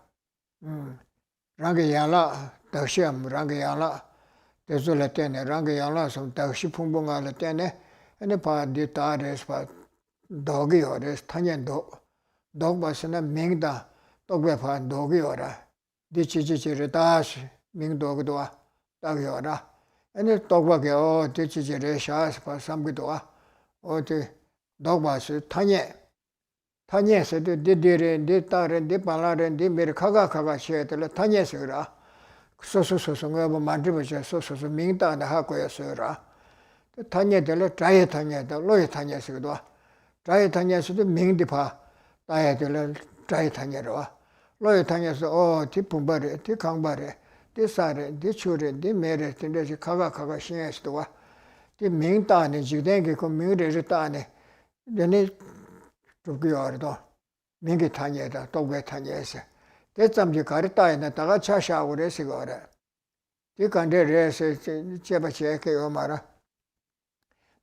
랑게 양라 더시암 랑게 양라 대sol에 때네 랑게 양라 좀 더시 풍부하를 때네 ene pa di ta res pa dogi ores tanyen dog basna ming da dogbe pa dogi ora di chi re das ming dog do da gi ora ene dogba ge o di chi re sha pa sam gi do o di dog bas tanyen se di re di ta re di pa la re di mer khaga che de tanyen se ra so ngo ma mandri ba so ming da ha ko ya se ra 타녀들 자에 타녀들 로에 타녀스도 자에 타녀스도 명디파 다야들 자에 타녀로 로에 타녀스 디풍바레 디강바레 디사레 디추레 디메레 딘데지 카가 신에스도 디 명다네 지den게 그 명레를 따네 내네 저기어도 명기 타녀다 도게 타녀스 대점지 가르다에나 다가 차샤고 그래서 거래 디 간데레스 제바체케요 말아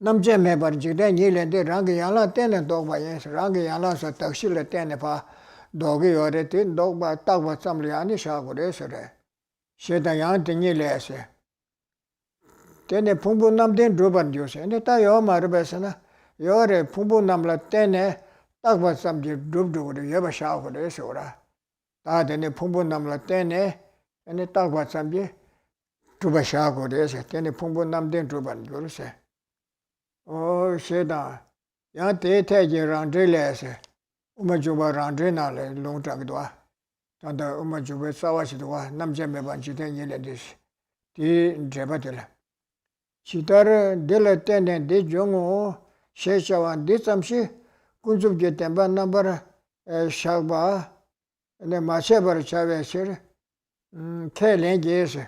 남제 매번 지대 니랜데 랑게 양라 때는 도바예스 랑게 양라서 딱실레 때네 봐 도게 요레데 도바 딱바 참리 아니 샤고레서레 셰다 양데 니레세 때네 풍부 남된 로반 요세 근데 따요 마르베스나 요레 풍부 남라 때네 딱바 참지 룹도고 여바 샤고레서라 다데네 풍부 남라 때네 에네 딱바 참지 두바 샤고레서 때네 풍부 남된 로반 요세 셰다 야 대태지 란드레스 우마주바 란드레나레 롱탁도아 단다 우마주베 사와시도와 남제 매반지된 일레디스 디 제바들 시다르 델레테네 디종오 셰샤와 디sam시 군줍게 템바 넘버 샤바 네 마셰버 차베시 케렌게스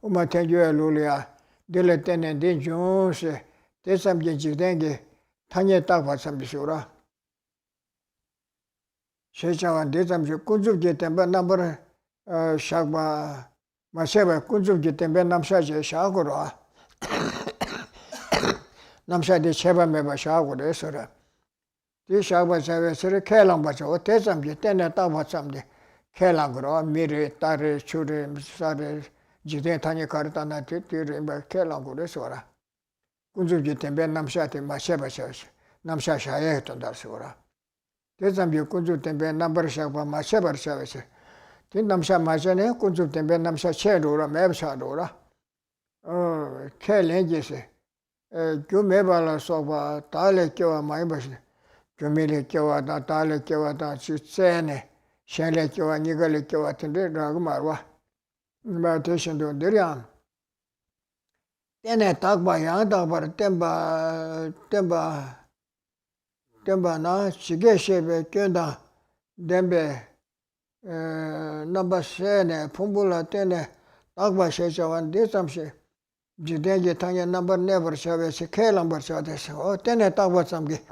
우마테주에 룰리아 델레테네 디종스 대삼계 지den게 타녀 딱 봤삼비쇼라 셰샤와 대삼시 군줍게 템바 넘버 샤바 마셰바 군줍게 템바 남샤제 샤고라 남샤데 셰바메바 샤고레서라 디 샤바 샤베서레 켈랑바죠 대삼게 때네 딱 봤삼데 켈랑그로 미르 따르 추르 사르 지데 타녀 가르다나 티르 켈랑고레서라 군주기 때문에 남샤한테 마셔봐셔 남샤샤에 했던 달서라 대zam비 군주 때문에 남버샤바 마셔버셔서 진 남샤 마셔네 군주 때문에 남샤 체로라 매버샤로라 켈렌게세 교메발라 소바 달레껴와 마이버시 교메레껴와 다 달레껴와 다 치세네 샬레껴와 니갈레껴와 텐데 라고 말와 마테션도 데리안 때네 딱바 양다바 템바 시게셰베 쩐다 뎀베 넘버 3네 풍불라 때네 딱바 셰샤완 데삼시 지데게 타냐 넘버 네버 샤베시 켈람버 샤데서 때네 딱바 삼게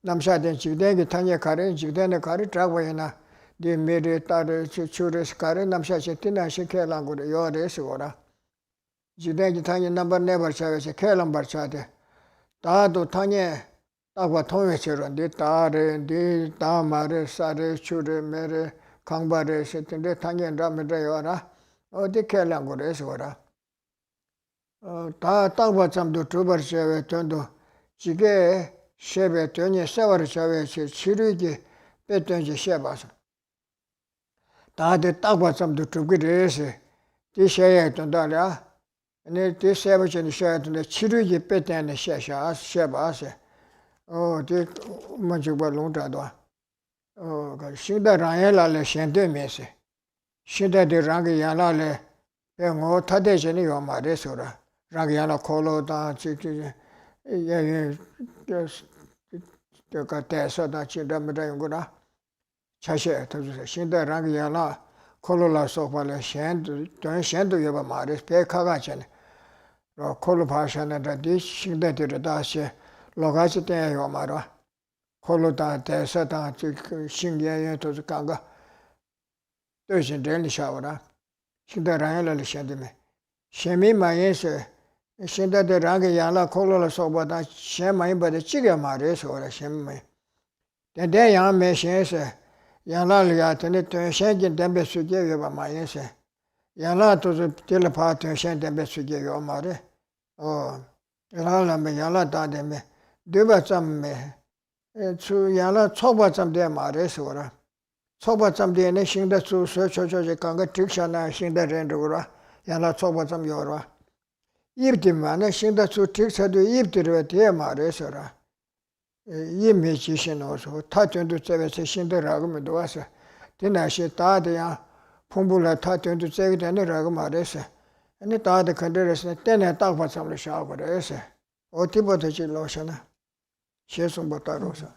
남샤데 지데게 타냐 카레 지데네 카레 트라고이나 디메레 따르 추르스 카레 남샤시 티나 시켈랑고레 요레스고라 지대기 타니 넘버 네버 샤베시 켈럼버 샤데 다도 타니 딱과 통해처럼 네 따레 네 다마레 사레 추르 메레 강바레 세텐데 타니 라메데 요라 어디 켈랑고레서 오라 다 딱과 잠도 두버 샤베 ton도 지게 셰베 ton이 세버 샤베시 치르기 빼던지 셰바서 다데 딱과 잠도 두기레서 디셰에 ton다라 네 대세버전이 셔야는데 치료기 빼때네 셔샤 셔바세 디 먼저바 롱다도 그 신다라엘라레 셴데메세 신다데 랑게 야라레 배고 타데전이 요 말에서라 랑게 야라 콜로다 지지 예예 그 대서다 지담다 용거라 차셰 터주세 신다랑게 야라 콜로라 소발레 셴도 여바 말에서 배카가 전에 콜로 바샤나다 디싱데들 다시 로가시 때요 말아 콜로다 대서다 신기에 도서 간가 대신 델리 샤워라 신다라엘을 샤데메 셰미 마예서 신다데랑게 야라 콜로라 소바다 셰마이 바데 찌게 말에서 오라 셰미 then they young machines, Yanala to shank in them best to give you my answer. Yana to the telepart to shank them best to give you mother. Oh, Yala me Yala Dade me, do what some me. To Yala talk about some day, Mare Sora. Talk about some day, and sing the two search of the Kanga Trixana, sing the Rendura, Yala talk about some Yora. If the man, sing the two tricks had to eat the dear Mare Sora. Imagine also, touching to seven session the Ragam Doasa. Then I said, Tadia, Pumbula touching to save it and the Ragamaresa. And the Tada Canderas, then I talk about some shop with Essa. Or Tibotachi Loshana. Shesun Botarosa.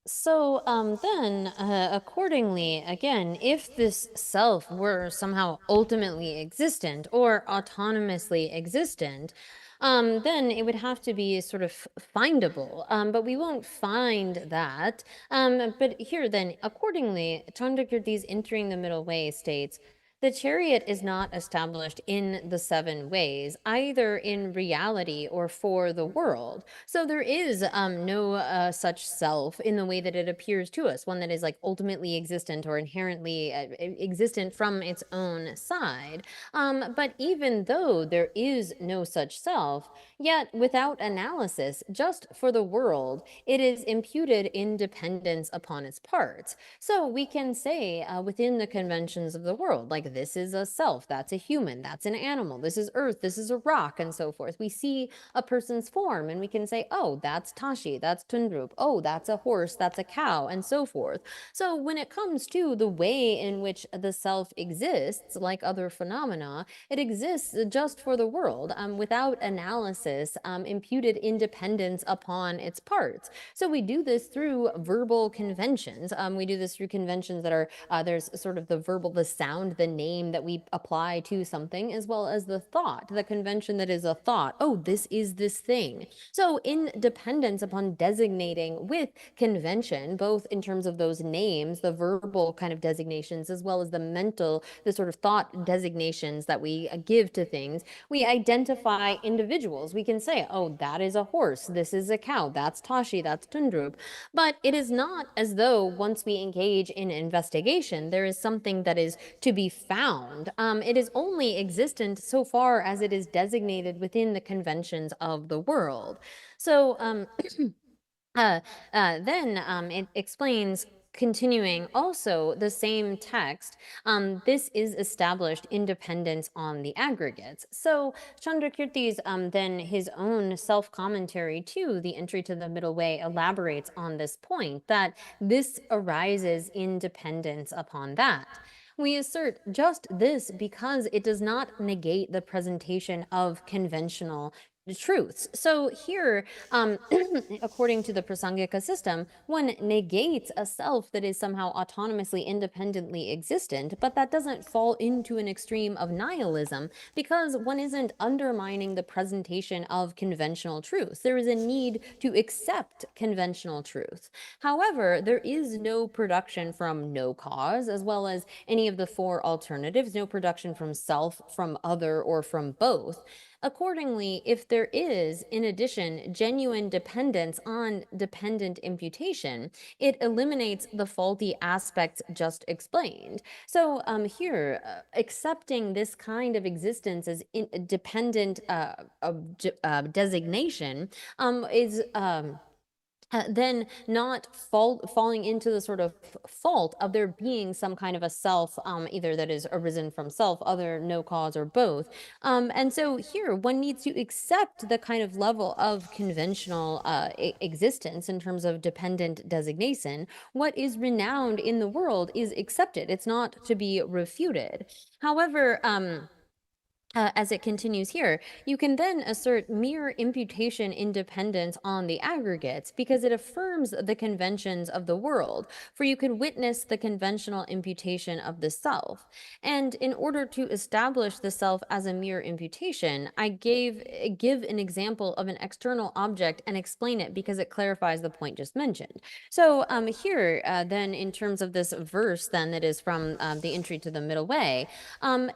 So then, accordingly, again, if this self were somehow ultimately existent or autonomously existent, then it would have to be sort of findable. But we won't find that. But here then, accordingly, Chandrakirti's entering the middle way states, the chariot is not established in the 7 ways, either in reality or for the world. So there is no such self in the way that it appears to us, one that is like ultimately existent or inherently existent from its own side. But even though there is no such self, yet without analysis, just for the world, it is imputed independence upon its parts. So we can say within the conventions of the world, like this is a self, that's a human, that's an animal, this is earth, this is a rock, and so forth. We see a person's form and we can say, oh, that's Tashi, that's Tundrup, oh, that's a horse, that's a cow, and so forth. So when it comes to the way in which the self exists, like other phenomena, it exists just for the world, without analysis, imputed independence upon its parts. So we do this through verbal conventions. We do this through conventions that are, there's sort of the verbal, the sound, the name that we apply to something, as well as the thought, the convention that is a thought. Oh, this is this thing. So in dependence upon designating with convention, both in terms of those names, the verbal kind of designations, as well as the mental, the sort of thought designations that we give to things, we identify individuals. We can say, oh, that is a horse, this is a cow, that's Tashi, that's Tundrup. But it is not as though once we engage in investigation, there is something that is to be found. It is only existent so far as it is designated within the conventions of the world. So then it explains, continuing also the same text, this is established independence on the aggregates. So Chandrakirti's then his own self-commentary to the entry to the middle way elaborates on this point, that this arises in dependence upon that. We assert just this because it does not negate the presentation of conventional truths. So here, according to the Prasangika system, one negates a self that is somehow autonomously, independently existent, but that doesn't fall into an extreme of nihilism because one isn't undermining the presentation of conventional truths. There is a need to accept conventional truth. However, there is no production from no cause, as well as any of the 4 alternatives, no production from self, from other, or from both. Accordingly, if there is, in addition, genuine dependence on dependent imputation, it eliminates the faulty aspects just explained. So here, accepting this kind of existence as dependent designation is then not falling into the sort of fault of there being some kind of a self, either that is arisen from self, other, no cause, or both. And so here one needs to accept the kind of level of conventional existence in terms of dependent designation. What is renowned in the world is accepted. It's not to be refuted. However, as it continues here, you can then assert mere imputation independence on the aggregates because it affirms the conventions of the world, for you can witness the conventional imputation of the self. And in order to establish the self as a mere imputation, I give an example of an external object and explain it because it clarifies the point just mentioned. So here, then in terms of this verse then that is from the entry to the middle way,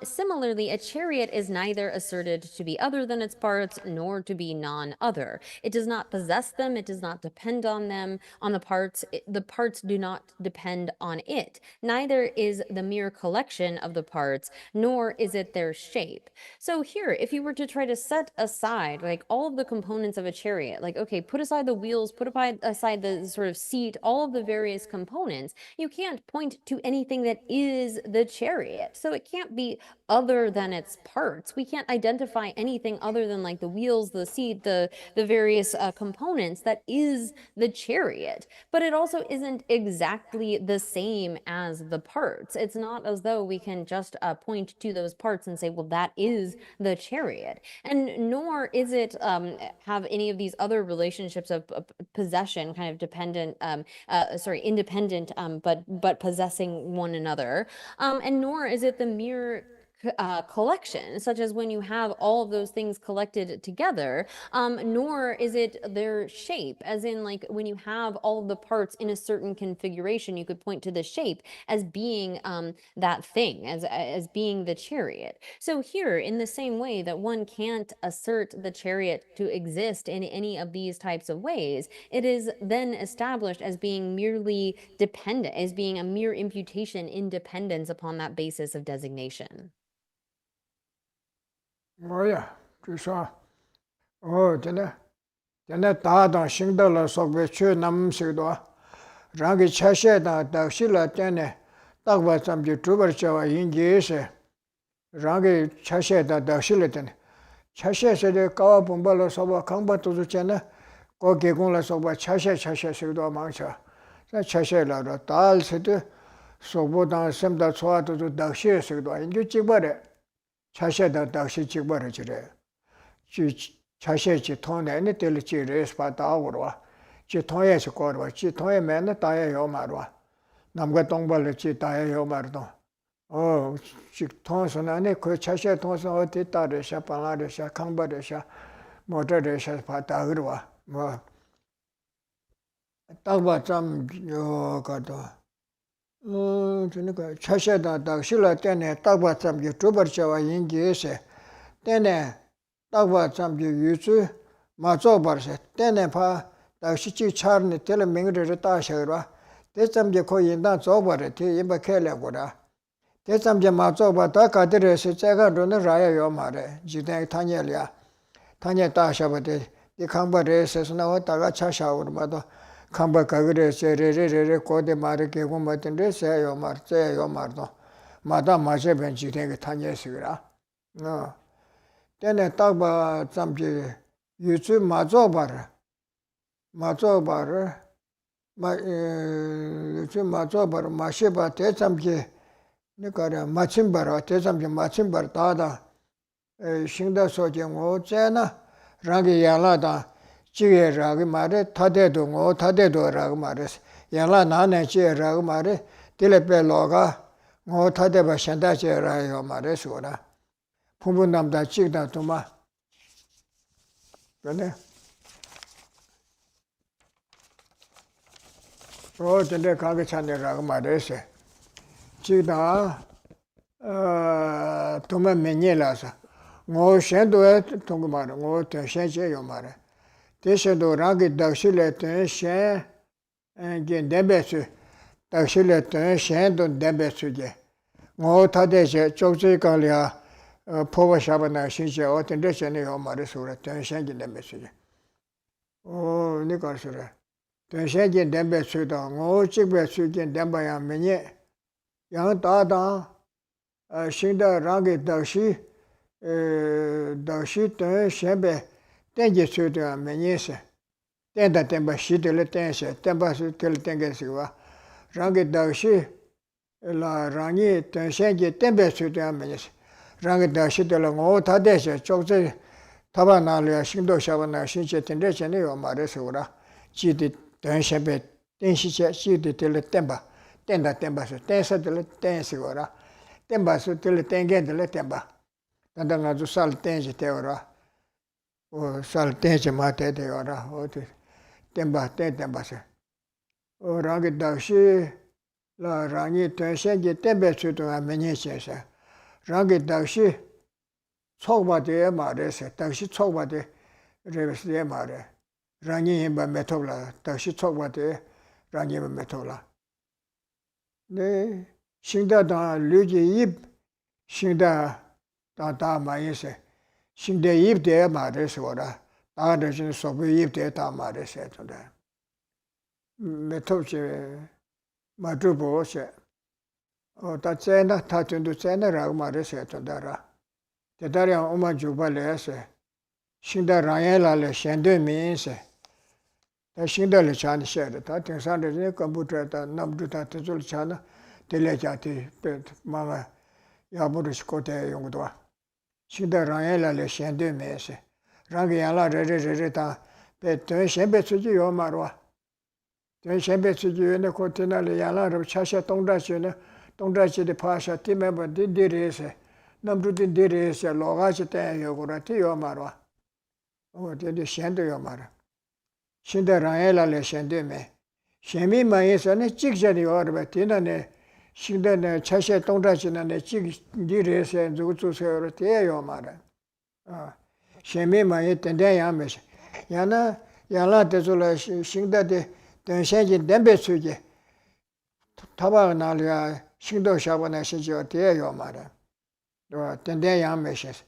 similarly, a chariot is is neither asserted to be other than its parts nor to be non-other. It does not possess them, it does not depend on them, on the parts. The parts do not depend on it. Neither is the mere collection of the parts, nor is it their shape. So here, if you were to try to set aside like all of the components of a chariot, like, okay, put aside the wheels, put aside the sort of seat, all of the various components, you can't point to anything that is the chariot. So it can't be other than its parts. We can't identify anything other than like the wheels, the seat, the various components that is the chariot. But it also isn't exactly the same as the parts. It's not as though we can just point to those parts and say, well, that is the chariot. And nor is it have any of these other relationships of possession, kind of dependent, independent, but possessing one another. And nor is it the mere collection, such as when you have all of those things collected together, nor is it their shape, as in like when you have all of the parts in a certain configuration, you could point to the shape as being that thing, as being the chariot. So here, in the same way that one can't assert the chariot to exist in any of these types of ways, it is then established as being merely dependent, as being a mere imputation in dependence upon that basis of designation. 뭐야, 그래서 전에 다다 신들로 속에 최 남식도 랑기 차셔다 dakshila 때네 딱봐 잠지 두버쳐와 인지에서 랑기 차셔다 dakshila 때네 차셔서의 까와 본발로 서버 강바도 주잖아 거기공라 서버 차셔서도 망쳐 자 차셔라로 달세도 소보다 sem다 초아도 dakshil서도 인지 찍버려 차셔다 dakshi 찍버려 저래 차셔지 통내는 될지 레스파다오로와 지 통해서 거로 지 통해면 다야요 말와 남과 동발을 지 다야요 말도 지 통선안에 그 차셔 통선 어디 따르샤 방아르샤 강바르샤 모터르샤 파다 그러와 뭐 딱봐 좀 요가도 저니까 차셔다 dakshila 때네 딱봐 좀 유튜버셔와 인기에서 때네 딱봐 좀 유주 맞아버서 때네 봐 dakshi charne tele mingre ta shagwa 대참제 코인다 줘버려 대임바 켈려고라 대참제 맞아봐 다 가드레서 제가 론을 라야요 말에 지대 타녀랴 타녀 따셔버데 이 강바레서서 나왔다가 차샤오르 마도 강바 가그레서 레레레레 고데 말에 개고 맞던데 세요 말세요 말도 마다 마셔 벤지대 타녀시라 때네 딱봐 잠지 유주 맞아봐라 맞아봐라 맞아봐라 마셔봐 대참지 내가 마침바라 대참지 마침바라 다다 신다 소경오 째나 랑게 야라다 지게라고 말에 타대도 타대도라고 말했어 야라 나네 지라고 말에 딜레벨로가 타대바 신다제라요 말했어라 부분남다 찍다 도마 그네 전에 가게 찾느라고 말했어 지다 도마 메뉴라서 셴도에 통과말 셴제요 말에 대셔도 라게 dakshile 셴 겐데베스 dakshile 셴도 데베스게 타데제 쪽지가랴 포바샤바나 신체 어떤 데셔네요 말해서 셴게 데베스게 니가서래 셴게 데베스다 찍베스게 데바야 메뉴 양 다다 신다 라게 dakshi 셴베 땡게 수도 메뉴세 땡다 땡바 시들 땡세 땡바스 텔 땡게스와 랑게 dakshi 라 랑이 땡셴게 땡베 수도 메뉴세 랑게 dak시들 타데세 쪽제 타바나려 신도샤바나 신체 땡데세네요 말해서라 지디 땡셴베 땡시체 시디 텔 땡바 땡다 땡바스 땡세들 땡시고라 땡바스 텔 땡게들 땡바 단단가 주살 땡지 때오라 살 땡지 마테 되어라 어디 땡바 땡바세 랑게 dakshi 라 랑이 땡셴게 땡베 수도 메뉴세세 랑게 dakshi 촉바데 말에서 다시 촉바데 레베스데 말에 랑이 힘바 메토라 다시 촉바데 랑이 힘바 메토라 네 신다다 류지 입 신다 다다 마이세 신대 입대 말에서 오라 다르신 소비 입대 다 말에서 된다 메토체 마주보세 다 째나 다준도 째나라고 말해서 된다라 대다량 오마 주발레세 신다 라엘라레 셴데민세 다 신다를 찬시에다 다 등산들이 컴퓨터다 남두다 뜻을 찬나 텔레자티 마마 야부르스코테 용도 신다 라엘라레 셴데민세 라게야라 레레레다 베트 셴베츠지 요마로와 셴베츠지네 코테나레 야라르 차샤 동다시네 동다시데 파샤 티메버 디디레세 남주딘 디레세 로가시 때 요구라 티요 말와 어디 셴도요 말 신데 라엘라레 셴데메 셴미 마예서네 찍자리 어르베 티나네 신데네 차샤 동다시네 찍 디레세 주주세요 티요 말 셴미 마예 텐데야메 야나 야라 데졸라 신데데 denshengji denpe tsuji taba nalya shingdo shabana shijiyo diya yo mara denden yang me shis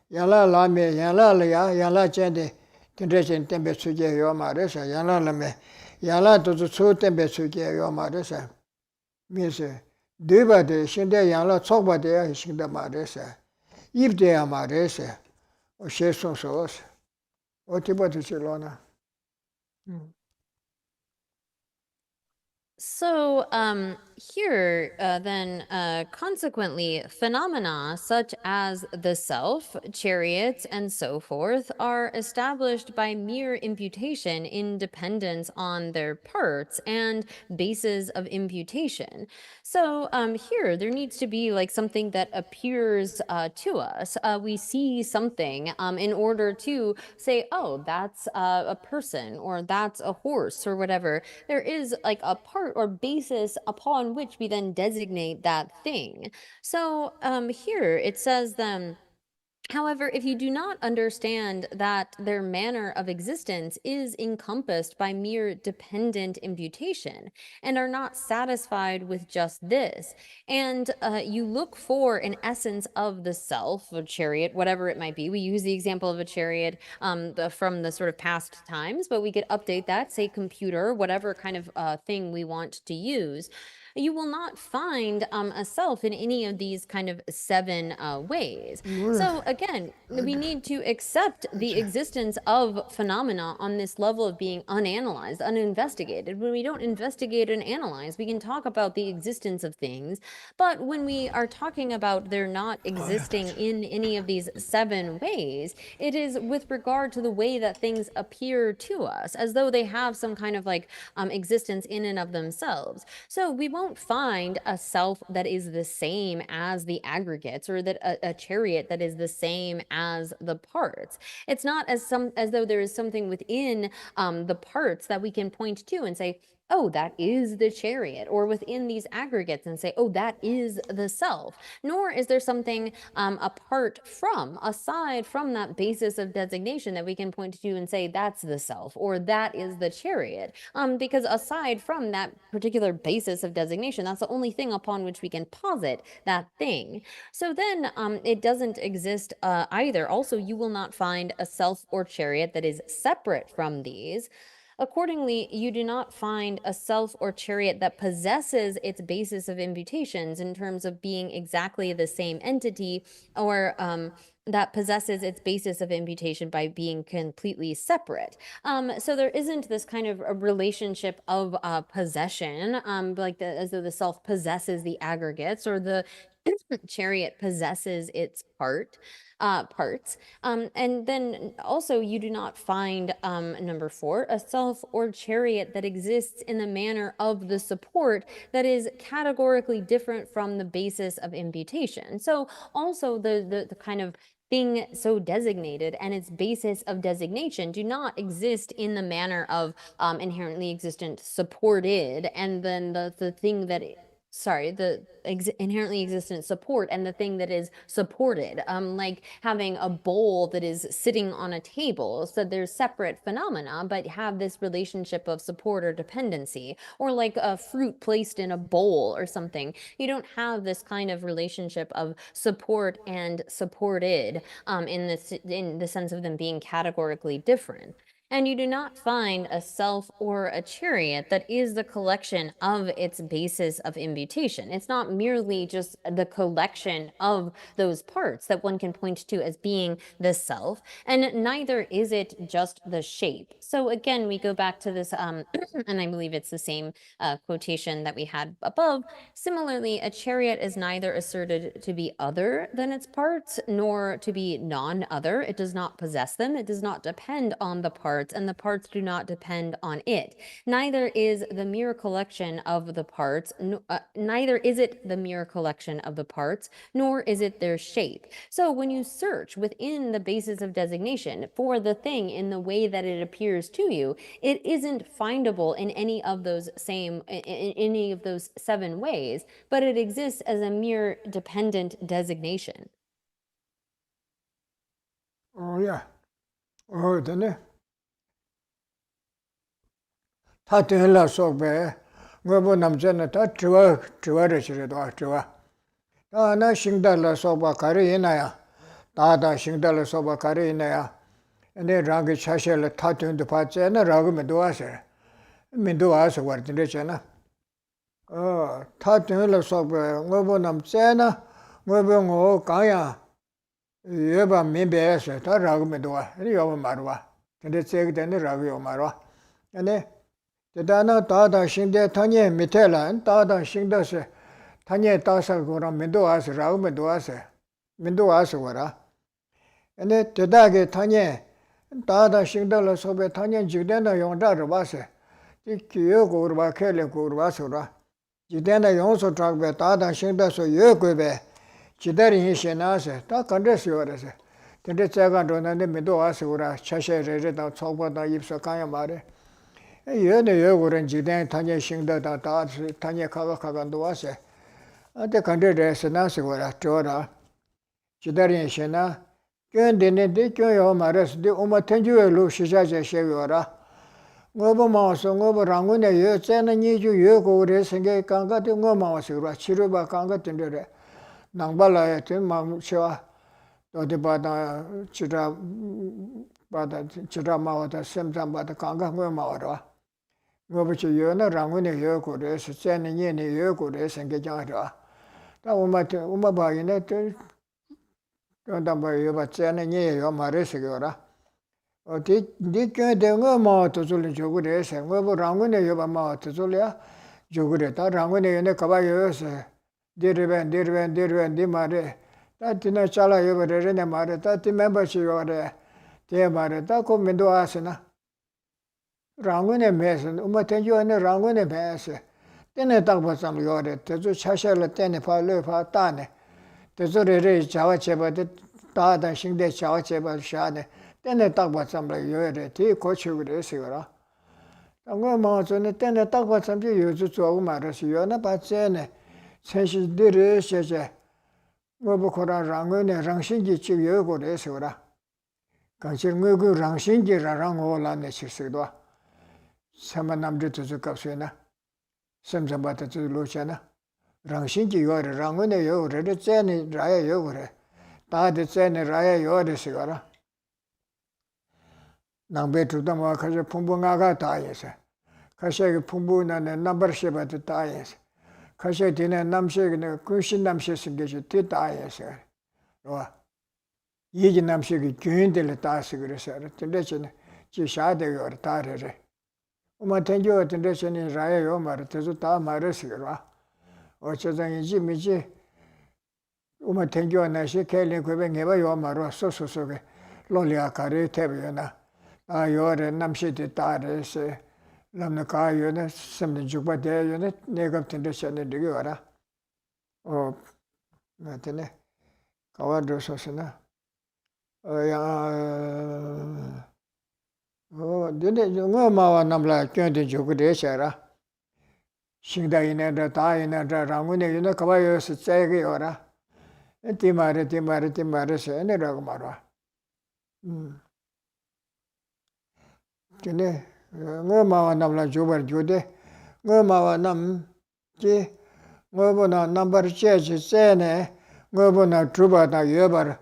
yangla la me yangla la ya yangla jende dendrechen denpe tsuji yo mara sa yangla la me yangla tuzu tsu denpe tsuji yo mara sa minsi diba de shingde yangla tsokba de shingda mara sa ib de ya mara sa o she sung so sa o tiba tu chi lo na So here, then, consequently, phenomena such as the self, chariots, and so forth are established by mere imputation in dependence on their parts and bases of imputation. So here, there needs to be like something that appears to us. We see something in order to say, oh, that's a person, or that's a horse, or whatever. There is like a part or basis upon which we then designate that thing. So here it says then, however, if you do not understand that their manner of existence is encompassed by mere dependent imputation, and are not satisfied with just this, and you look for an essence of the self, a chariot, whatever it might be. We use the example of a chariot from the sort of past times, but we could update that, say computer, whatever kind of thing we want to use. You will not find a self in any of these kind of 7 ways. So again, we need to accept the existence of phenomena on this level of being unanalyzed, uninvestigated. When we don't investigate and analyze, we can talk about the existence of things, but when we are talking about there not existing in any of these 7 ways, it is with regard to the way that things appear to us, as though they have some kind of like existence in and of themselves. So we won't find a self that is the same as the aggregates, or that a chariot that is the same as the parts. It's not as though there is something within the parts that we can point to and say, oh, that is the chariot, or within these aggregates and say, oh, that is the self. Nor is there something aside from that basis of designation that we can point to and say, that's the self, or that is the chariot. Because aside from that particular basis of designation, that's the only thing upon which we can posit that thing. So then it doesn't exist either. Also, you will not find a self or chariot that is separate from these. Accordingly, you do not find a self or chariot that possesses its basis of imputations in terms of being exactly the same entity, or that possesses its basis of imputation by being completely separate. So there isn't this kind of a relationship of possession, as though the self possesses the aggregates, or the chariot possesses its parts. And then also you do not find, number 4, a self or chariot that exists in the manner of the support that is categorically different from the basis of imputation. So also the kind of thing so designated and its basis of designation do not exist in the manner of inherently existent supported, and then the thing that sorry, the inherently existent support and the thing that is supported, like having a bowl that is sitting on a table. So there's separate phenomena, but have this relationship of support or dependency, or like a fruit placed in a bowl or something. You don't have this kind of relationship of support and supported in the sense of them being categorically different. And you do not find a self or a chariot that is the collection of its basis of imbutation. It's not merely just the collection of those parts that one can point to as being the self, and neither is it just the shape. So again, we go back to this, and I believe it's the same quotation that we had above. Similarly, a chariot is neither asserted to be other than its parts, nor to be non-other. It does not possess them. It does not depend on the parts, and the parts do not depend on it. Neither is the mere collection of the parts, neither is it the mere collection of the parts, nor is it their shape. So when you search within the basis of designation for the thing in the way that it appears to you, it isn't findable in any of those any of those 7 ways, but it exists as a mere dependent designation. Oh yeah. Oh, then 타트헬라 속에 뭐뭐 남자는 다 주어를 지르도 주어. 나 싱달라 소바 가리나야. 다다 싱달라 소바 가리나야. 근데 라게 차셔를 타트인도 받잖아. 라고면 도와서. 민도와서 왔는데잖아. 타트헬라 속에 뭐뭐 남자나 뭐뭐 가야 예바 민배에서 다 라고면 도와. 이거 말와. 근데 제가 되는 라고요 말와. 근데 대단한 다다 신대 타니 밑에란 다다 신대서 타니 따서 그런 민도 와서 라고 민도 와서 와라. 근데 대다게 타니 다다 신대로 소배 타니 지대나 용자를 와서 이 기억으로 와kel레고 와서라. 지대나 용서 잡게 다다 신대서 여고배 지대리 신나서 다 건데서 와서. 근데 제가 도는데 민도 와서 오라. 차셔레다 초보다 입서 가야 말해. 얘네 여고는 지대 타니 신대다 다 타니 가가가간도 와서 아데 간데레서 나서라 저라 지다린 신나 견데네 교요 말았을 때 오마 텐주엘로 시자제 쉐요라 뭐보마서 뭐랑군에 여제는 니주 여고를 생각 강가데 뭐마서라 치료바 강가된데 낭발라에 된마음셔 어디바다 지라 바다 지라마와다 셈잠바다 강가 뭐마와라 뭐부터 여나 랑군에 여고래서 쟤는 얘네 여고래 생겨잖아. 다 오마바이네 또 그다음에 여바 쟤는 얘요 말해서거라. 어디 니께 대응어 뭐또 줄이 저거래서 뭐 랑군에 여바 뭐또 줄이야. 저거래 다 랑군에 얘네 가봐요서 데르벤 디 말에 다 지나 잘라 여버래네 말에 다 멤버십 요래 대 말에 다 고민도 하시나. 랑군에 매서 엄마 tenjuane 랑군에 매서 때네 딱 봤으면 요래 대주 차셔를 때네 발로 봤다네 대주를 자와 제바데 다다 신대 자와 제바 샤네 때네 딱 봤으면 요래 뒤 고치고 그래서라 당고 마저네 때네 딱 봤으면 요주 좋고 말아서 요나 봤제네 sensi들이 세제 뭐 보거라 랑군에 랑신지 지 요고 그래서라 간신 그 랑신지라랑 올라네 실수도 sama namde tuzu kapsena samsambata tuzu lochana rangshinji yore rangone yore de tsene raya yore ta de tsene raya yore sigara nambe tudama kaje pumbu ngaga taayesa kashe pumbu na number shebata taayesa kashe dine namshe ne kushin namshe singeje ti taayesa ro yiji namshe ge gyendele taasigre sare tendechene ji shade yore taarere uma tenjo tendechene raya yo mar tezu ta maresigara ochadangi ji miji uma tenjo na she kele kwebe ngeba yo maro sososoge lolia kare tebena a yore namshe de tare se lamna ka yo ne semne jukba de yo ne negap tendechene de yora o natene kawadro sosena ya dine ngoma wa namla kyende jukde shara Shingda inenda, da inenda, rangune yuna kaba yosu tsayage yora. Timare se ene raga marwa. Tine, ngo mawa namla jubar jude, ngo mawa nam ji, ngo bona nambar che tsene, ngo bona truba na yobar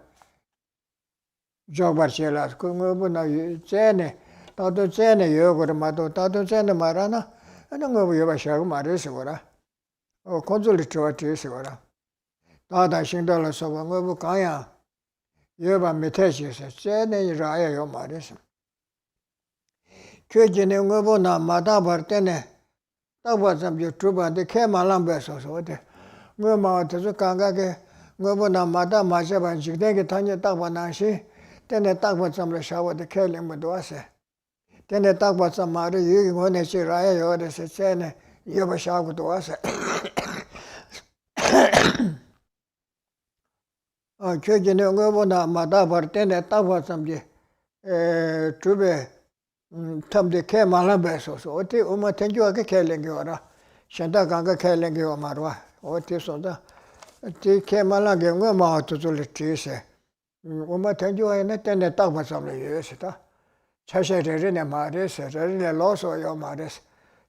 jogbar che las, ngo bona tsene, tato tsene yogor mato, tato tsene marana, ene ngo yobar shagu mare se gora. O konzuli truwa tre se gora. Tata shingdala soba ngo bu kanya, yobar mite che se, tsene raya yo mare se. Kyojine ngobo na madabar tene takwa samjo truba de ke malambe so de ngo ma tesu kanga ke ngobo na mada majaban jigde ke tanya takwa na shi tene takwa samle shawa de ke lembo doase tene takwa samare yugi ngone chi raya yo de se chene yoba shagu doase kyojine ngobo na madabar tene takwa samje trube tamde ke malambe so oti uma tenjua ke kelenge ora shanda ganga kelenge o marwa oti sonda ti ke malange ngo ma to zule trise uma tenjua ne tene takwa samle yesita chashe re ne mare se re ne loso yo mare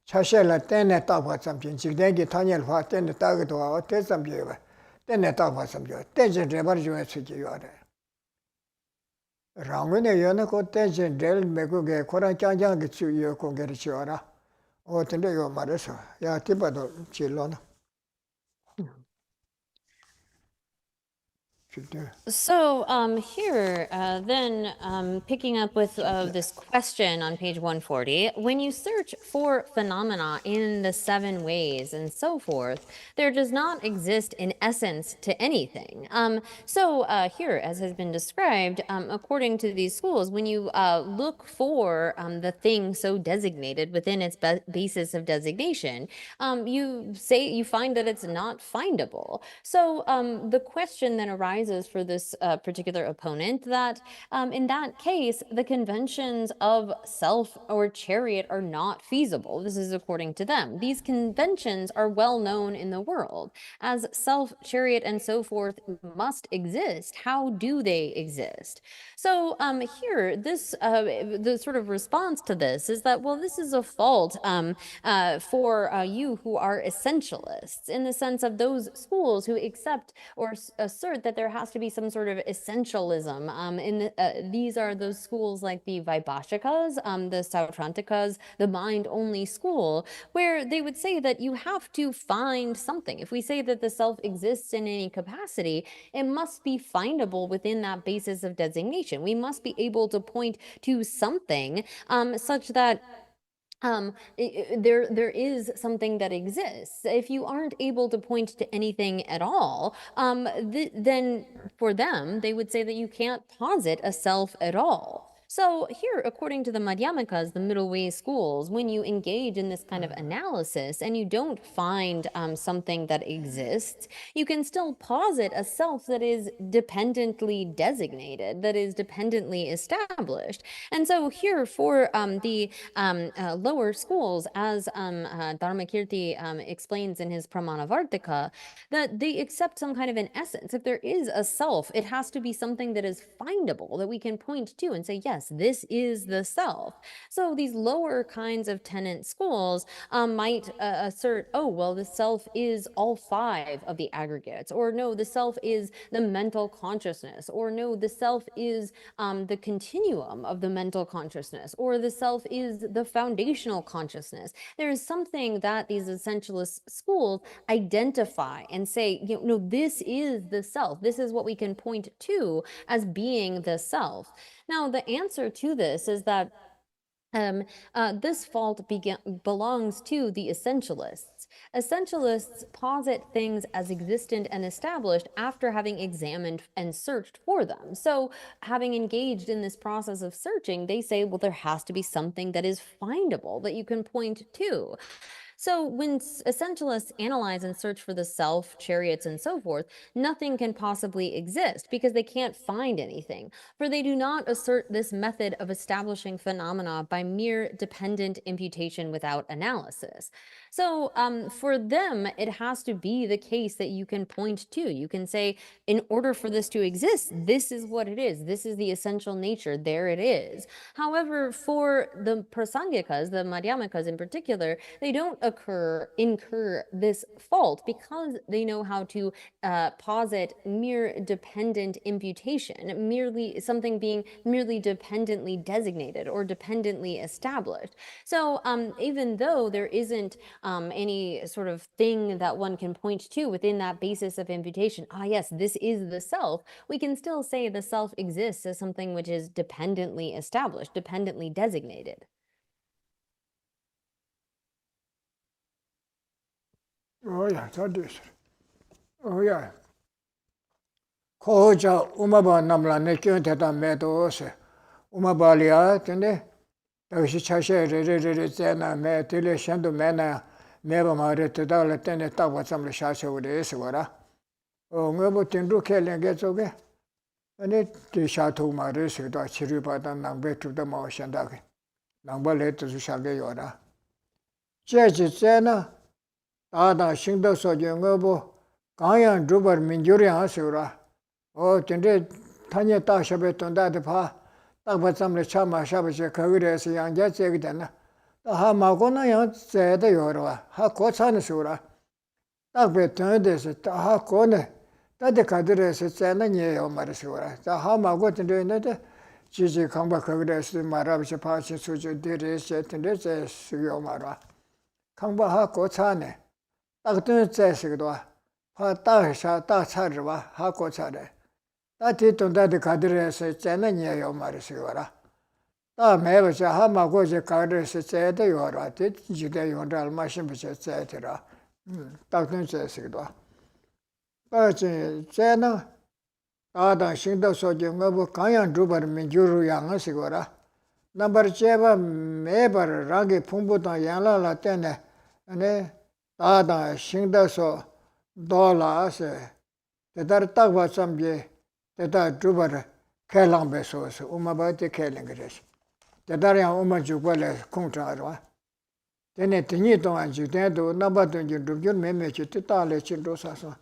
chashe la tene takwa samjin jigdengi tanyel fa tene tagdo o te samje ba tene takwa samje tenje rebar jo etsuji yore Rangune yana ko tension del mekuge koran chanjang ge chu yo kongeri chiora. O tende yo mareso. Ya tibado chilona. So here, then picking up with this question on page 140, when you search for phenomena in the 7 ways and so forth, there does not exist an essence to anything. So here, as has been described, according to these schools, when you look for the thing so designated within its basis of designation, you find that it's not findable. So the question then arises for this particular opponent that in that case, the conventions of self or chariot are not feasible. This is according to them. These conventions are well known in the world. As self, chariot, and so forth must exist, how do they exist? So here, the sort of response to this is that, well, this is a fault for you who are essentialists, in the sense of those schools who accept or assert that there has to be some sort of essentialism. These are those schools like the Vaibhashikas, the Sautrantikas, the mind-only school, where they would say that you have to find something. If we say that the self exists in any capacity, it must be findable within that basis of designation. We must be able to point to something such that there is something that exists. If you aren't able to point to anything at all, then for them, they would say that you can't posit a self at all. So here, according to the Madhyamikas, the middle way schools, when you engage in this kind of analysis and you don't find something that exists, you can still posit a self that is dependently designated, that is dependently established. And so here for the lower schools, as Dharmakirti explains in his Pramanavartika, that they accept some kind of an essence. If there is a self, it has to be something that is findable, that we can point to and say, yes, this is the self. So these lower kinds of tenant schools might assert, oh, well, the self is all 5 of the aggregates, or no, the self is the mental consciousness, or no, the self is the continuum of the mental consciousness, or the self is the foundational consciousness. There is something that these essentialist schools identify and say, no, this is the self. This is what we can point to as being the self. Now, the answer to this is that this fault belongs to the essentialists. Essentialists posit things as existent and established after having examined and searched for them. So having engaged in this process of searching, they say, well, there has to be something that is findable, that you can point to. So when essentialists analyze and search for the self, chariots, and so forth, nothing can possibly exist because they can't find anything, for they do not assert this method of establishing phenomena by mere dependent imputation without analysis. So for them, it has to be the case that you can point to. You can say, in order for this to exist, this is what it is. This is the essential nature. There it is. However, for the prasangikas, the madhyamikas in particular, they don't incur this fault because they know how to posit mere dependent imputation, merely something being merely dependently designated or dependently established. So even though there isn't any sort of thing that one can point to within that basis of imputation, yes, this is the self, we can still say the self exists as something which is dependently established, dependently designated. Oh yeah, that is. Oh yeah. Koja umaba namla nekyon teta medos. Umabalia tene. Tawishi chashe re zena me tele shendo mena meba mare tedala tene tawa samle shashe ude eswara. Oh ngabo tindu kelen getsoge. Ane ti shatu mare se da chiru padan nangbe tu da ma shandage. Nangba le tu shage yora. Jeje zena 다다 신도 소정 거보 강양 주벌 민주리 하시오라 어 근데 타녀 따셔베 돈다데 봐 딱바samle 차마 샤베제 거기에서 양자 제기 되나 하마고나 양 제대 요라 하 고차는 소라 딱베 돈데서 다 고네 다데 가드레서 제나니에요 말이소라 다 하마고 된데 지지 강바 거기에서 말아버지 파시 수주 데레서 된데 제 수요 말아 강바하 고차네 딱든 제시기도 하 따샤 따차르와 하고차래 따티 돈다데 가드레서 제나니에요 말이소라 다 매버자 하마고제 가드레서 제대 요라 지대 요달 마심비제 제대라 딱든 제시기도 빠지 제나 다다 신도 소정거 강양 주버 민주루 양하시고라 넘버 제바 매버 라게 풍부다 양라라 때네 네 다다 신도서 돌아서 대다르 딱바 삼제 대다 주버 켈랑베소스 우마바테 켈랭그레스 대다르야 우마 주벌레 콩트아로 되네 드니 동안 주대도 넘버도 주르균 매매치 뜻달레 친도사서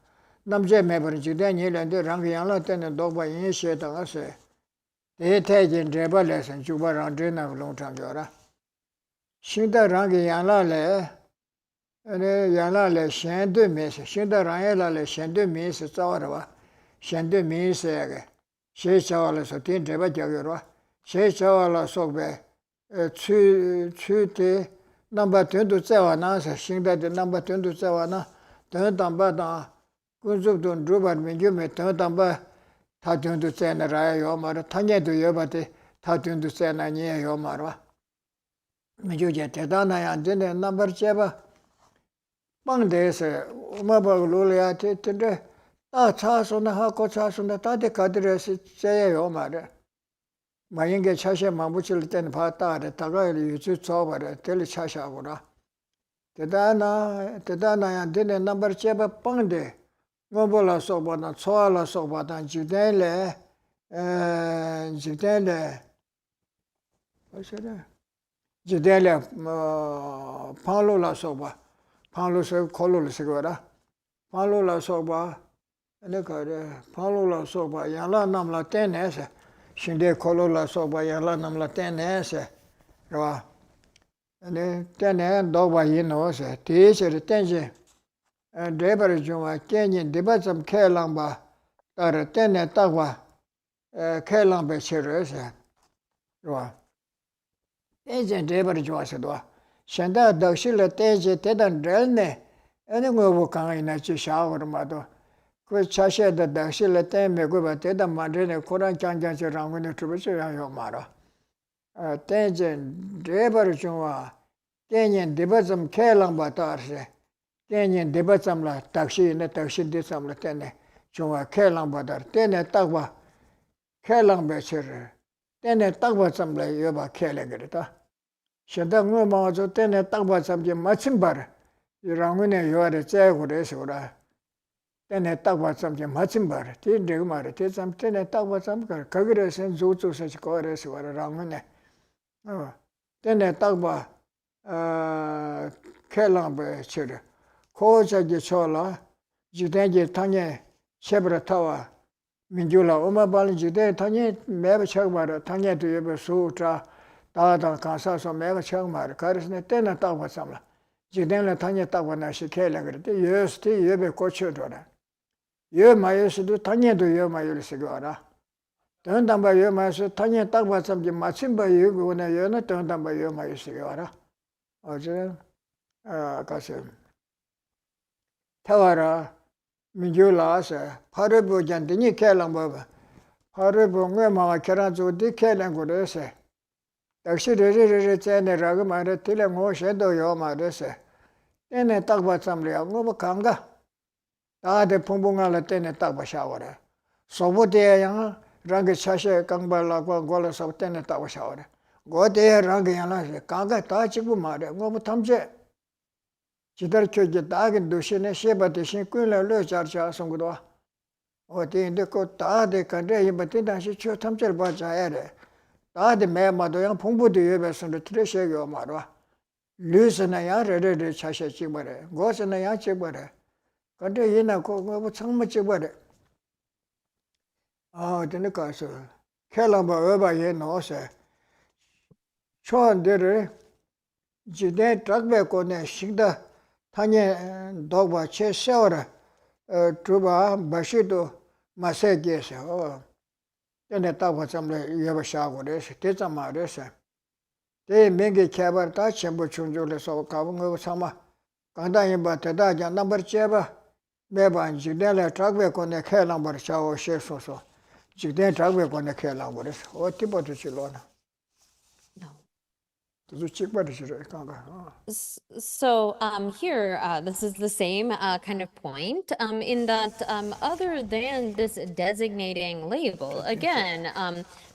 남제 매버는 주대니랜데 랑양라 때는 도바 인셰다가세 대태진 제벌레선 주버랑 드나고 롱창겨라 신다 랑양라레 ane yanale shende mes shenda rayale shende mes tsawarwa shende mes ge she chawala so tin deba jagyorwa she chawala sokbe chu te namba tendu tsawana sa shenda de namba tendu tsawana ten tamba da kunzuk don drubar minju me ten tamba ta tendu tsena raya yo mar tanye do yobate ta tendu tsena nye yo marwa minju je te dana ya dene number cheba 방대에서 음악을 놀아야 텐데 다 차서나 하고 차서나 다들 가드려서 제요 말에 만약에 차셔 마무칠 때는 봤다래 다가 유주 줘버려 될 차셔보라 대단하야 되는 넘버 제바 방대 뭐볼라서 보나 초알아서 보다 지대래 지대래 지대래 팔로라서 봐 팔로서 콜로서 거라 팔로라 소바 내가래 팔로라 소바 야라 남라 테네세 신데 콜로라 소바 야라 남라 테네세 와 네 테네 도바 이노세 티셔 텐제 데버르 좀아 케니 데바점 켈랑바 따르 테네 따와 켈랑베 셔르세 와 에제 데버르 좋아서도 shanda dakshila teje tedan relne ene ngobo kangina chi shawar mado ko chashe da dakshila teme go ba tedan mandrene koran changjan che rangone trubeche yo mara teje debar chwa kenyen debazam kelang ba tarse kenyen debazam la dakshi ne dakshi de samla tene chwa kelang ba dar tene takwa kelang be chere tene takwa samla yo ba kele gerita shanda ngoma zo tene takba samje machin bar 이랑은에 요아래 째고래서라. 때네 딱 봤으면 맞춤 봐라. 뒤에 말에 대참 때네 딱 봤으면 거기에서 조조서 거래서 와라랑은에. 때네 딱 봐. 켈랑베 치르. 고자기 쳐라. 지대기 당에 셰브라 타와. 민주라 엄마발 지대 당에 매버 쳐마라. 당에도 예버 수tra 다다 가사서 매버 쳐마라. 그래서 때네 딱 봤으면 지대는 당에 딱 봐나시 켈랑 그랬대. 예스티 예베 고쳐줘라. 여 마요스도 당에도 여 마요스가 알아. 등담바 여 마요스 당에 딱 봤으면 마침 봐 여거나 여는 등담바 여 마요스가 알아. 어제 가서 타와라 민주라서 파르부 잔디니 켈랑 봐봐. 파르부 뭐 계란조디 켈랑 그래서 역시 레레레 째네라고 말해 틀랑 오셔도 요 말해서 얘네 딱 봤으면 뭐 강가 다들 풍부할 때네 딱 봐샤워라. 소보대야 랑게 차셔 강발라고 골라서 때네 딱 봐샤워라. 고대 랑게 야나 강가 다 지고 말해. 뭐 탐제 지들 켜게 다게 도시네 셰바 대신 꿀러로 자르자 성고도 어디인데 그 다들 간데 이번에 다시 쳐 탐제를 봐자야 돼. 다들 매마도 양 풍부도 예배선을 트레셔가 말아. 류스나 야르르 차셔 찍어래. 고스나 야 찍어래. 근데 얘는 그거 정말 찍어래. 어디는 가서 켈랑바 어바 얘 넣어서 초안들을 지대 딱배고네 식다 타nye dogba che seora truba bashido masegese tene tagba chamle yeba shago res te chama res te menge khabar ta chembo chunjole so kabung sama kanda yeba tada ja number cheba meba jidele tragbe kone khelang bar chao she so jidele tragbe kone khelang bar o tipo to chilona So here, this is the same kind of point in that other than this designating label, again,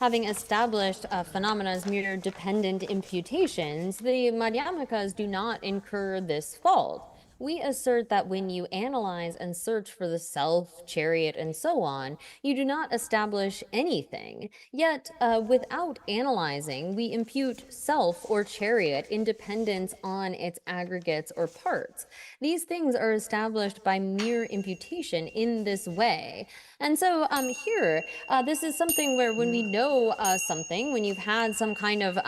having established phenomena as mere dependent imputations, the Madhyamikas do not incur this fault. We assert that when you analyze and search for the self, chariot, and so on, you do not establish anything. Yet, without analyzing, we impute self or chariot independence on its aggregates or parts. These things are established by mere imputation in this way. And so here, this is something where when we know something, when you've had some kind of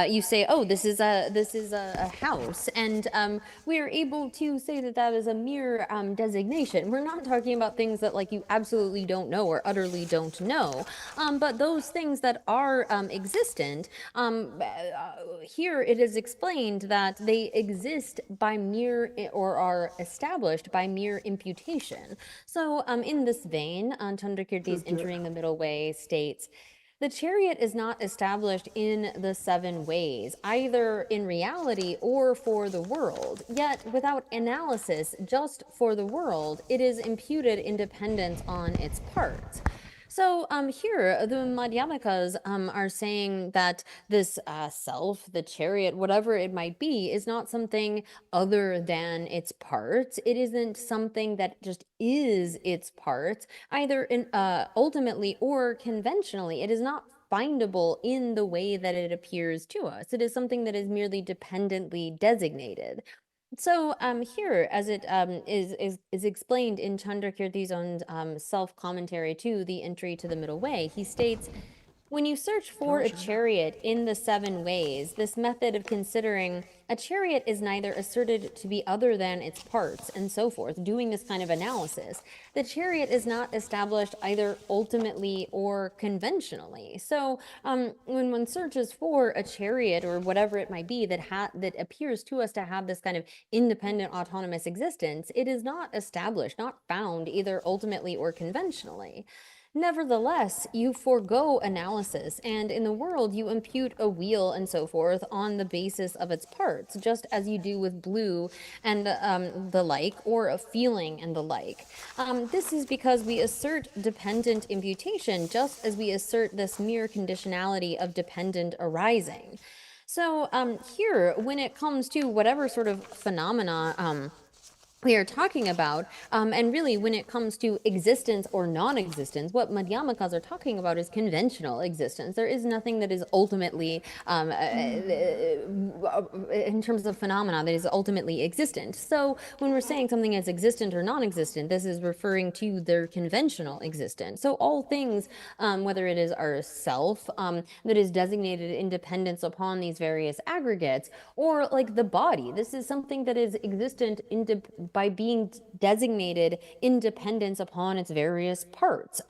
you say, oh, this is a house, and we are able to say that that is a mere designation. We're not talking about things that like you absolutely don't know or utterly don't know, but those things that are existent. Here it is explained that they exist by mere or are established by mere imputation. So in this vein, Chandrakirti's Entering the Middle Way states, the chariot is not established in the 7 ways, either in reality or for the world. Yet, without analysis, just for the world, it is imputed independence on its parts. So here, the Madhyamikas are saying that this self, the chariot, whatever it might be, is not something other than its parts. It isn't something that just is its parts, either ultimately or conventionally. It is not findable in the way that it appears to us. It is something that is merely dependently designated. So here, as it is explained in Chandrakirti's own self-commentary to the Entry to the Middle Way, he states, when you search for a chariot in the 7 ways, this method of considering a chariot is neither asserted to be other than its parts and so forth, doing this kind of analysis. The chariot is not established either ultimately or conventionally. So when one searches for a chariot or whatever it might be that appears to us to have this kind of independent autonomous existence, it is not established, not found either ultimately or conventionally. Nevertheless, you forego analysis, and in the world you impute a wheel and so forth on the basis of its parts, just as you do with blue and the like, or a feeling and the like. This is because we assert dependent imputation, just as we assert this mere conditionality of dependent arising. So here, when it comes to whatever sort of phenomena we are talking about, and really when it comes to existence or non-existence, what Madhyamakas are talking about is conventional existence. There is nothing that is ultimately, in terms of phenomena, that is ultimately existent. So when we're saying something is existent or non-existent, this is referring to their conventional existence. So all things, whether it is our self, that is designated in dependence upon these various aggregates, or like the body, this is something that is existent by being designated in dependence upon its various parts.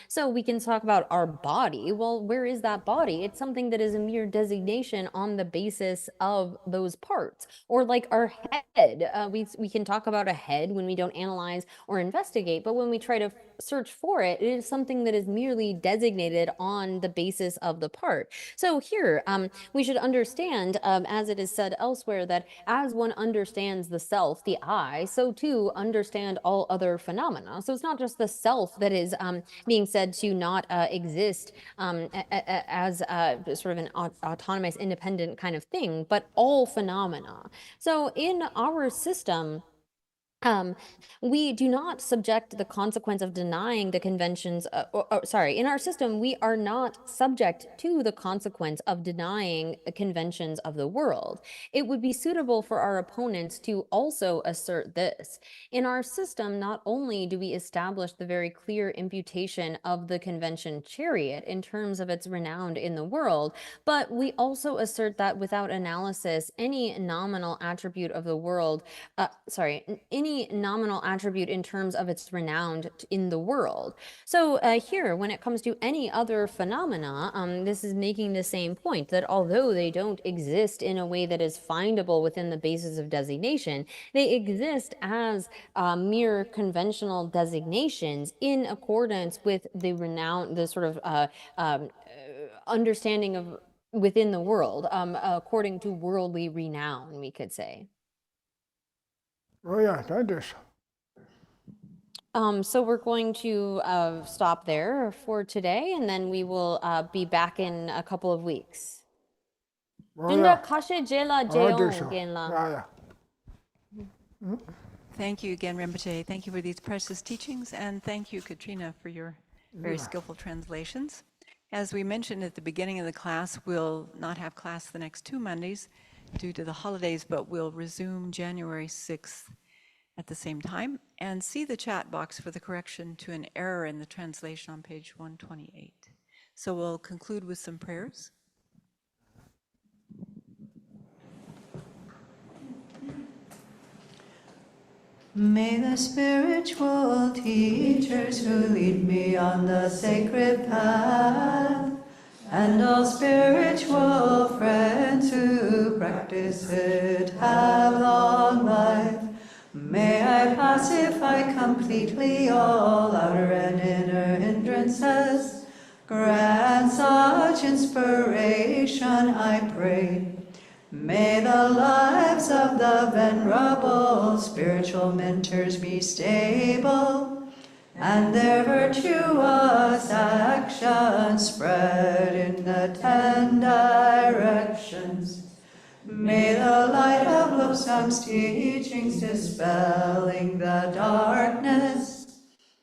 So we can talk about our body. Well, where is that body? It's something that is a mere designation on the basis of those parts. Or like our head. We can talk about a head when we don't analyze or investigate, but when we try to search for it, it is something that is merely designated on the basis of the part. So here, we should understand, as it is said elsewhere, that as one understands the self, the I, so too understand all other phenomena. So it's not just the self that is being said to not exist as sort of an autonomous, independent kind of thing, but all phenomena. So in our system, we do not subject the consequence of denying the conventions, in our system, we are not subject to the consequence of denying the conventions of the world. It would be suitable for our opponents to also assert this. In our system, not only do we establish the very clear imputation of the convention chariot in terms of its renown in the world, but we also assert that without analysis, any nominal attribute of the world, any nominal attribute in terms of its renown in the world. So here, when it comes to any other phenomena, this is making the same point, that although they don't exist in a way that is findable within the basis of designation, they exist as mere conventional designations in accordance with the renown, the sort of understanding of within the world, according to worldly renown, we could say. Oh yeah, that is. So we're going to stop there for today, and then we will be back in a couple of weeks. Oh Tunda yeah. kashe jela Oh, jeong this one. genla. Yeah. Thank you again, Rinpoche. Thank you for these precious teachings, and thank you, Katrina, for your very skillful translations. As we mentioned at the beginning of the class, we'll not have class the next 2 Mondays due to the holidays, but we'll resume January 6th at the same time. And see the chat box for the correction to an error in the translation on page 128. So we'll conclude with some prayers. May the spiritual teachers who lead me on the sacred path, and all spiritual friends who practice it, have long life. May I pacify completely all outer and inner hindrances. Grant such inspiration, I pray. May the lives of the venerable spiritual mentors be stable, and their virtuous actions spread in the 10 directions. May the light of Losem's teachings dispelling the darkness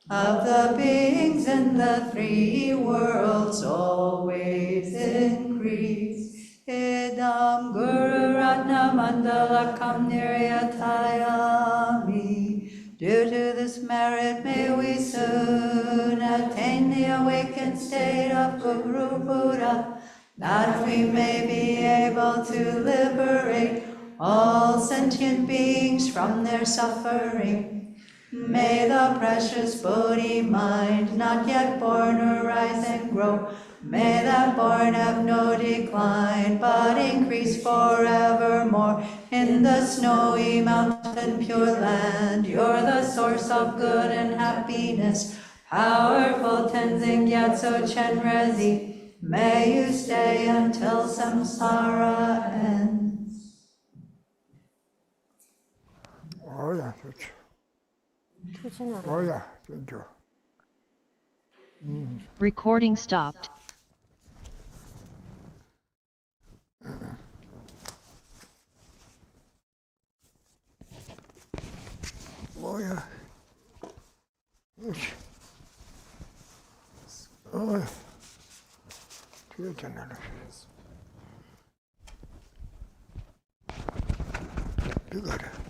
of the beings in the 3 worlds always increase. Idam Guru Ratna Mandalakam Niryatayami. Due to this merit, may we soon attain the awakened state of Guru Buddha, that we may be able to liberate all sentient beings from their suffering. May the precious Bodhi mind, not yet born, arise and grow. May that born have no decline, but increase forevermore. In the snowy mountain pure land, you're the source of good and happiness. Powerful Tenzin Gyatso Chenrezi, may you stay until samsara ends. Oh yeah, oh yeah, thank you. Recording stopped. yeah. Oh, you got it.